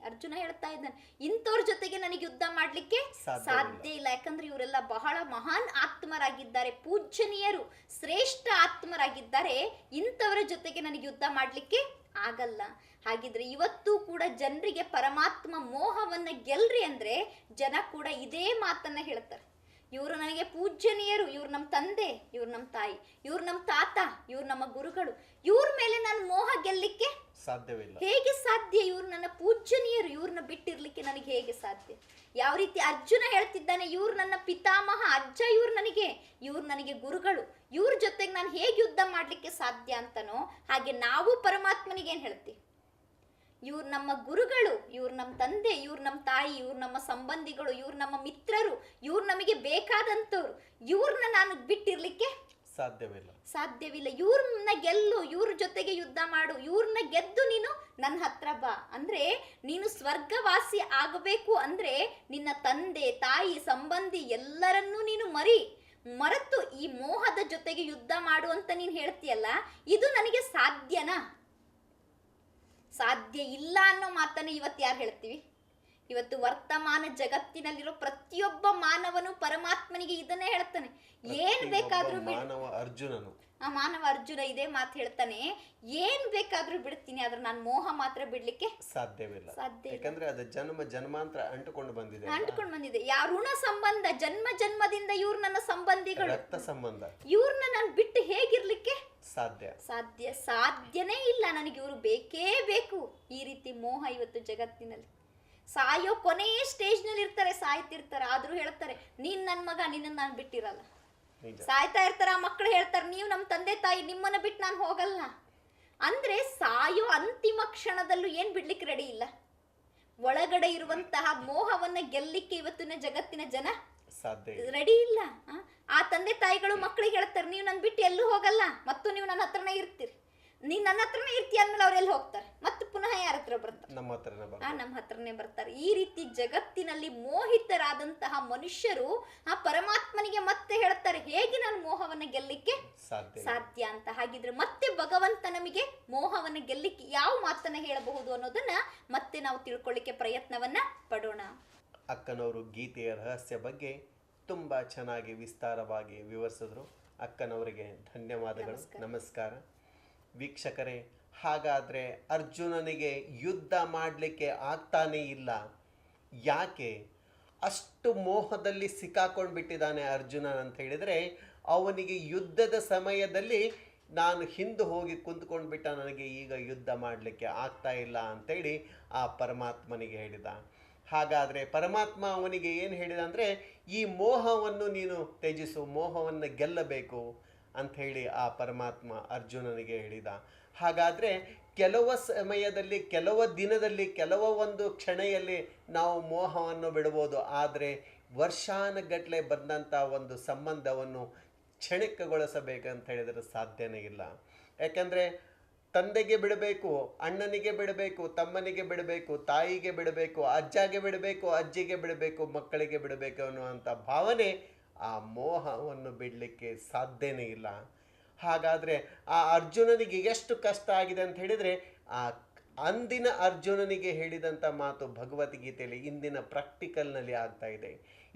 ಅರ್ಜುನ ಹೇಳ್ತಾ ಇದ್ದಾನೆ, ಇಂಥವ್ರ ಜೊತೆಗೆ ನನಗೆ ಯುದ್ಧ ಮಾಡ್ಲಿಕ್ಕೆ ಸಾಧ್ಯ ಇಲ್ಲ. ಯಾಕಂದ್ರೆ ಇವರೆಲ್ಲ ಬಹಳ ಮಹಾನ್ ಆತ್ಮರಾಗಿದ್ದಾರೆ, ಪೂಜ್ಯನೀಯರು, ಶ್ರೇಷ್ಠ ಆತ್ಮರಾಗಿದ್ದಾರೆ. ಇಂಥವರ ಜೊತೆಗೆ ನನಗೆ ಯುದ್ಧ ಮಾಡ್ಲಿಕ್ಕೆ ಆಗಲ್ಲ. ಹಾಗಿದ್ರೆ ಇವತ್ತು ಕೂಡ ಜನರಿಗೆ ಪರಮಾತ್ಮ ಮೋಹವನ್ನ ಗೆಲ್ರಿ ಅಂದ್ರೆ ಜನ ಕೂಡ ಇದೇ ಮಾತನ್ನ ಹೇಳ್ತಾರೆ. ಇವರು ನನಗೆ ಪೂಜ್ಯನೀಯರು, ಇವ್ರು ನಮ್ಮ ತಂದೆ, ಇವ್ರು ನಮ್ಮ ತಾಯಿ, ಇವ್ರು ನಮ್ಮ ತಾತ, ಇವ್ರು ನಮ್ಮ ಗುರುಗಳು, ಇವ್ರ ಮೇಲೆ ನಾನು ಮೋಹ ಗೆಲ್ಲಿಕ್ಕೆ ಸಾಧ್ಯವಿಲ್ಲ. ಹೇಗೆ ಸಾಧ್ಯ? ಇವ್ರು ನನ್ನ ಪೂಜ್ಯನೀಯರು, ಇವ್ರನ್ನ ಬಿಟ್ಟಿರ್ಲಿಕ್ಕೆ ನನಗೆ ಹೇಗೆ ಸಾಧ್ಯ? ಯಾವ ರೀತಿ ಅರ್ಜುನ ಹೇಳ್ತಿದ್ದಾನೆ, ಇವ್ರು ನನ್ನ ಪಿತಾಮಹ, ಅಜ್ಜ, ಇವ್ರು ನನಗೆ ಗುರುಗಳು, ಇವ್ರ ಜೊತೆಗೆ ನಾನು ಹೇಗೆ ಯುದ್ಧ ಮಾಡ್ಲಿಕ್ಕೆ ಸಾಧ್ಯ ಅಂತನೋ, ಹಾಗೆ ನಾವು ಪರಮಾತ್ಮನಿಗೆ ಏನ್ ಹೇಳ್ತೀವಿ? ಇವ್ರು ನಮ್ಮ ಗುರುಗಳು, ಇವ್ರು ನಮ್ಮ ತಂದೆ, ಇವ್ರು ನಮ್ಮ ತಾಯಿ, ಇವ್ರು ನಮ್ಮ ಸಂಬಂಧಿಗಳು, ಇವ್ರು ನಮ್ಮ ಮಿತ್ರರು, ಇವ್ರು ನಮಗೆ ಬೇಕಾದಂಥವ್ರು, ಇವ್ರನ್ನ ನಾನು ಬಿಟ್ಟಿರ್ಲಿಕ್ಕೆ ಸಾಧ್ಯವಿಲ್ಲ. ಇವ್ರನ್ನ ಗೆಲ್ಲು, ಇವ್ರ ಜೊತೆಗೆ ಯುದ್ಧ ಮಾಡು, ಇವ್ರನ್ನ ಗೆದ್ದು ನೀನು ನನ್ನ ಹತ್ರ ಬಾ. ಅಂದ್ರೆ ನೀನು ಸ್ವರ್ಗವಾಸಿ ಆಗಬೇಕು ಅಂದ್ರೆ ನಿನ್ನ ತಂದೆ, ತಾಯಿ, ಸಂಬಂಧಿ ಎಲ್ಲರನ್ನೂ ನೀನು ಮರೆತು ಈ ಮೋಹದ ಜೊತೆಗೆ ಯುದ್ಧ ಮಾಡು ಅಂತ ನೀನು ಹೇಳ್ತೀಯಲ್ಲ, ಇದು ನನಗೆ ಸಾಧ್ಯನಾ? ಸಾಧ್ಯ ಇಲ್ಲ ಅನ್ನೋ ಮಾತನ್ನ ಇವತ್ತು ಯಾರು ಹೇಳ್ತೀವಿ? ಇವತ್ತು ವರ್ತಮಾನ ಜಗತ್ತಿನಲ್ಲಿರೋ ಪ್ರತಿಯೊಬ್ಬ ಮಾನವನು ಪರಮಾತ್ಮನಿಗೆ ಇದನ್ನೇ ಹೇಳ್ತಾನೆ, ಏನ್ ಬೇಕಾದ್ರೂ ಆ ಮಾನವ ಅರ್ಜುನ ಇದೇ ಮಾತು ಹೇಳ್ತಾನೆ, ಏನ್ ಬೇಕಾದ್ರೂ ಬಿಡ್ತೀನಿ, ಆದ್ರೆ ನಾನು ಮೋಹ ಮಾತ್ರ ಬಿಡ್ಲಿಕ್ಕೆ ಸಾಧ್ಯವಿಲ್ಲ. ಸಾಧ್ಯ ಯಾಕಂದ್ರೆ ಅದು ಜನ್ಮಾಂತರ ಅಂಟುಕೊಂಡು ಬಂದಿದೆ. ಯಾವ ಋಣ ಸಂಬಂಧ, ಜನ್ಮ ಜನ್ಮದಿಂದ ಇವ್ರು ನನ್ನ ಸಂಬಂಧಿಗಳು, ರಕ್ತ ಸಂಬಂಧ. ಇವ್ರನ್ನ ನಾನು ಬಿಟ್ಟು ಹೇಗಿರ್ಲಿಕ್ಕೆ ಸಾಧ್ಯನೇ ಇಲ್ಲ. ನನಗೆ ಇವರು ಬೇಕೇ ಬೇಕು. ಈ ರೀತಿ ಮೋಹ ಇವತ್ತು ಜಗತ್ತಿನಲ್ಲಿ ಸಾಯೋ ಕೊನೆಯ ಸ್ಟೇಜ್ ನಲ್ಲಿ ಇರ್ತಾರೆ, ಸಾಯ್ತಿರ್ತಾರೆ, ಆದ್ರೂ ಹೇಳ್ತಾರೆ ನೀನ್ ನನ್ ಮಗ, ನಿನ್ನ ನಾನು ಬಿಟ್ಟಿರಲ್ಲ. ಸಾಯ್ತಾ ಇರ್ತಾರ, ಆ ಮಕ್ಕಳು ಹೇಳ್ತಾರೆ ನೀವು ನಮ್ಮ ತಂದೆ ತಾಯಿ, ನಿಮ್ಮನ್ನ ಬಿಟ್ಟು ನಾನು ಹೋಗಲ್ಲ. ಅಂದ್ರೆ ಸಾಯೋ ಅಂತಿಮ ಕ್ಷಣದಲ್ಲೂ ಏನ್ ಬಿಡ್ಲಿಕ್ಕೆ ರೆಡಿ ಇಲ್ಲ. ಒಳಗಡೆ ಇರುವಂತಹ ಮೋಹವನ್ನ ಗೆಲ್ಲಿಕ್ಕೆ ಇವತ್ತಿನ ಜಗತ್ತಿನ ಜನ ರೆಡಿ ಇಲ್ಲ. ಆ ತಂದೆ ತಾಯಿಗಳು ಮಕ್ಕಳಿಗೆ ಹೇಳ್ತಾರೆ ನೀವು ನನ್ ಬಿಟ್ಟು ಎಲ್ಲೂ ಹೋಗಲ್ಲ, ಮತ್ತು ನೀವು ನನ್ನ ಹತ್ರನೇ ಇರ್ತೀರಿ. ನೀನ್ ನನ್ನ ಹತ್ರನೇ ಇರ್ತೀಯ ಅಂದ್ಮೇಲೆ ಅವ್ರೆಲ್ಲಿ ಹೋಗ್ತಾರೆ, ಮತ್ತೆ ಪುನಃ ಯಾರ ಹತ್ರ ಬರ್ತಾರೆ? ನಮ್ಮ ಹತ್ರನೇ ಬರ್ತಾರೆ. ಈ ರೀತಿ ಜಗತ್ತಿನಲ್ಲಿ ಮೋಹಿತರಾದಂತಹ ಮನುಷ್ಯರು ಆ ಪರಮಾತ್ಮನಿಗೆ ಮತ್ತೆ ಹೇಳ್ತಾರೆ ಹೇಗೆ ನಾನು ಮೋಹವನ್ನ ಗೆಲ್ಲಿಕ್ಕೆ ಸಾಧ್ಯ ಅಂತ. ಹಾಗಿದ್ರೆ ಮತ್ತೆ ಭಗವಂತ ನಮಗೆ ಮೋಹವನ್ನ ಗೆಲ್ಲಿಕ್ಕೆ ಯಾವ ಮಾತನ್ನ ಹೇಳಬಹುದು ಅನ್ನೋದನ್ನ ಮತ್ತೆ ನಾವು ತಿಳ್ಕೊಳ್ಳಿಕ್ಕೆ ಪ್ರಯತ್ನವನ್ನ ಪಡೋಣ. ಅಕ್ಕನವರು ಗೀತೆಯ ರಹಸ್ಯ ಬಗ್ಗೆ ತುಂಬಾ ಚೆನ್ನಾಗಿ ವಿಸ್ತಾರವಾಗಿ ವಿವರಿಸಿದ್ರು. ಅಕ್ಕನವರಿಗೆ ಧನ್ಯವಾದಗಳು, ನಮಸ್ಕಾರ. ವೀಕ್ಷಕರೇ, ಹಾಗಾದರೆ ಅರ್ಜುನನಿಗೆ ಯುದ್ಧ ಮಾಡಲಿಕ್ಕೆ ಆಗ್ತಾನೇ ಇಲ್ಲ. ಯಾಕೆ? ಅಷ್ಟು ಮೋಹದಲ್ಲಿ ಸಿಕ್ಕಾಕೊಂಡು ಬಿಟ್ಟಿದ್ದಾನೆ ಅರ್ಜುನ ಅಂತ ಹೇಳಿದರೆ, ಅವನಿಗೆ ಯುದ್ಧದ ಸಮಯದಲ್ಲಿ ನಾನು ಹಿಂದೆ ಹೋಗಿ ಕುಂತ್ಕೊಂಡು ಬಿಟ್ಟ, ನನಗೆ ಈಗ ಯುದ್ಧ ಮಾಡಲಿಕ್ಕೆ ಆಗ್ತಾ ಇಲ್ಲ ಅಂತೇಳಿ ಆ ಪರಮಾತ್ಮನಿಗೆ ಹೇಳಿದ. ಹಾಗಾದರೆ ಪರಮಾತ್ಮ ಅವನಿಗೆ ಏನು ಹೇಳಿದ ಅಂದರೆ, ಈ ಮೋಹವನ್ನು ನೀನು ತ್ಯಜಿಸು, ಮೋಹವನ್ನು ಗೆಲ್ಲಬೇಕು ಅಂಥೇಳಿ ಆ ಪರಮಾತ್ಮ ಅರ್ಜುನನಿಗೆ ಹೇಳಿದ. ಹಾಗಾದರೆ ಕೆಲವು ಸಮಯದಲ್ಲಿ, ಕೆಲವು ದಿನದಲ್ಲಿ, ಕೆಲವು ಒಂದು ಕ್ಷಣೆಯಲ್ಲಿ ನಾವು ಮೋಹವನ್ನು ಬಿಡ್ಬೋದು. ಆದರೆ ವರ್ಷಾನುಗಟ್ಟಲೆ ಬಂದಂಥ ಒಂದು ಸಂಬಂಧವನ್ನು ಕ್ಷಣಿಕಗೊಳಿಸಬೇಕಂತ ಹೇಳಿದರೆ ಸಾಧ್ಯನೇ ಇಲ್ಲ. ಯಾಕಂದರೆ ತಂದೆಗೆ ಬಿಡಬೇಕು, ಅಣ್ಣನಿಗೆ ಬಿಡಬೇಕು, ತಮ್ಮನಿಗೆ ಬಿಡಬೇಕು, ತಾಯಿಗೆ ಬಿಡಬೇಕು, ಅಜ್ಜಗೆ ಬಿಡಬೇಕು, ಅಜ್ಜಿಗೆ ಬಿಡಬೇಕು, ಮಕ್ಕಳಿಗೆ ಬಿಡಬೇಕು ಅನ್ನುವಂಥ ಭಾವನೆ ಆ ಮೋಹವನ್ನು ಬಿಡಲಿಕ್ಕೆ ಸಾಧ್ಯನೇ ಇಲ್ಲ. ಹಾಗಾದರೆ ಆ ಅರ್ಜುನನಿಗೆ ಎಷ್ಟು ಕಷ್ಟ ಆಗಿದೆ ಅಂತ ಹೇಳಿದರೆ, ಆ ಅಂದಿನ ಅರ್ಜುನನಿಗೆ ಹೇಳಿದಂಥ ಮಾತು ಭಗವದ್ಗೀತೆಯಲ್ಲಿ ಇಂದಿನ ಪ್ರಾಕ್ಟಿಕಲ್ನಲ್ಲಿ ಆಗ್ತಾ ಇದೆ.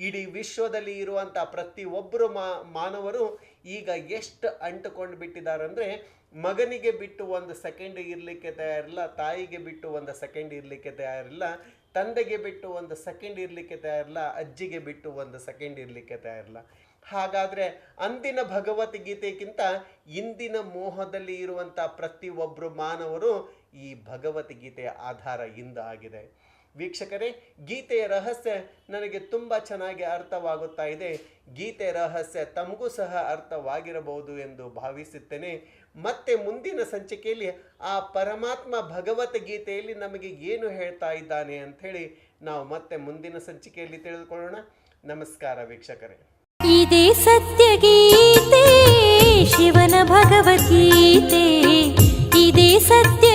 ಇಡೀ ವಿಶ್ವದಲ್ಲಿ ಇರುವಂಥ ಪ್ರತಿಯೊಬ್ಬರು ಮಾನವರು ಈಗ ಎಷ್ಟು ಅಂಟುಕೊಂಡು ಬಿಟ್ಟಿದ್ದಾರೆ ಅಂದರೆ, ಮಗನಿಗೆ ಬಿಟ್ಟು ಒಂದು ಸೆಕೆಂಡ್ ಇರಲಿಕ್ಕೆ ತಯಾರಿಲ್ಲ, ತಾಯಿಗೆ ಬಿಟ್ಟು ಒಂದು ಸೆಕೆಂಡ್ ಇರಲಿಕ್ಕೆ ತಯಾರಿಲ್ಲ, ತಂದೆಗೆ ಬಿಟ್ಟು ಒಂದು ಸೆಕೆಂಡ್ ಇರಲಿಕ್ಕೆ ತಯಾರಿಲ್ಲ, ಅಜ್ಜಿಗೆ ಬಿಟ್ಟು ಒಂದು ಸೆಕೆಂಡ್ ಇರಲಿಕ್ಕೆ ತಯಾರಿಲ್ಲ. ಹಾಗಾದರೆ ಅಂದಿನ ಭಗವದ್ಗೀತೆಗಿಂತ ಇಂದಿನ ಮೋಹದಲ್ಲಿ ಇರುವಂಥ ಪ್ರತಿಯೊಬ್ಬರು ಮಾನವರು ಈ ಭಗವದ್ಗೀತೆಯ ಆಧಾರ ಇಂದ ಆಗಿದೆ. ವೀಕ್ಷಕರೇ, ಗೀತೆಯ ರಹಸ್ಯ ನನಗೆ ತುಂಬ ಚೆನ್ನಾಗಿ ಅರ್ಥವಾಗುತ್ತಾ ಇದೆ. ಗೀತೆಯ ರಹಸ್ಯ ತಮಗೂ ಸಹ ಅರ್ಥವಾಗಿರಬಹುದು ಎಂದು ಭಾವಿಸುತ್ತೇನೆ. ಮತ್ತೆ ಮುಂದಿನ ಸಂಚಿಕೆಯಲ್ಲಿ ಆ ಪರಮಾತ್ಮ ಭಗವದ್ಗೀತೆಯಲ್ಲಿ ನಮಗೆ ಏನು ಹೇಳ್ತಾ ಇದ್ದಾನೆ ಅಂಥೇಳಿ ನಾವು ಮತ್ತೆ ಮುಂದಿನ ಸಂಚಿಕೆಯಲ್ಲಿ ತಿಳಿದುಕೊಳ್ಳೋಣ. ನಮಸ್ಕಾರ ವೀಕ್ಷಕರೇ. ಇದೇ ಸತ್ಯಗೀತೆ, ಶಿವನ ಭಗವದ್ಗೀತೆ, ಇದೇ ಸತ್ಯ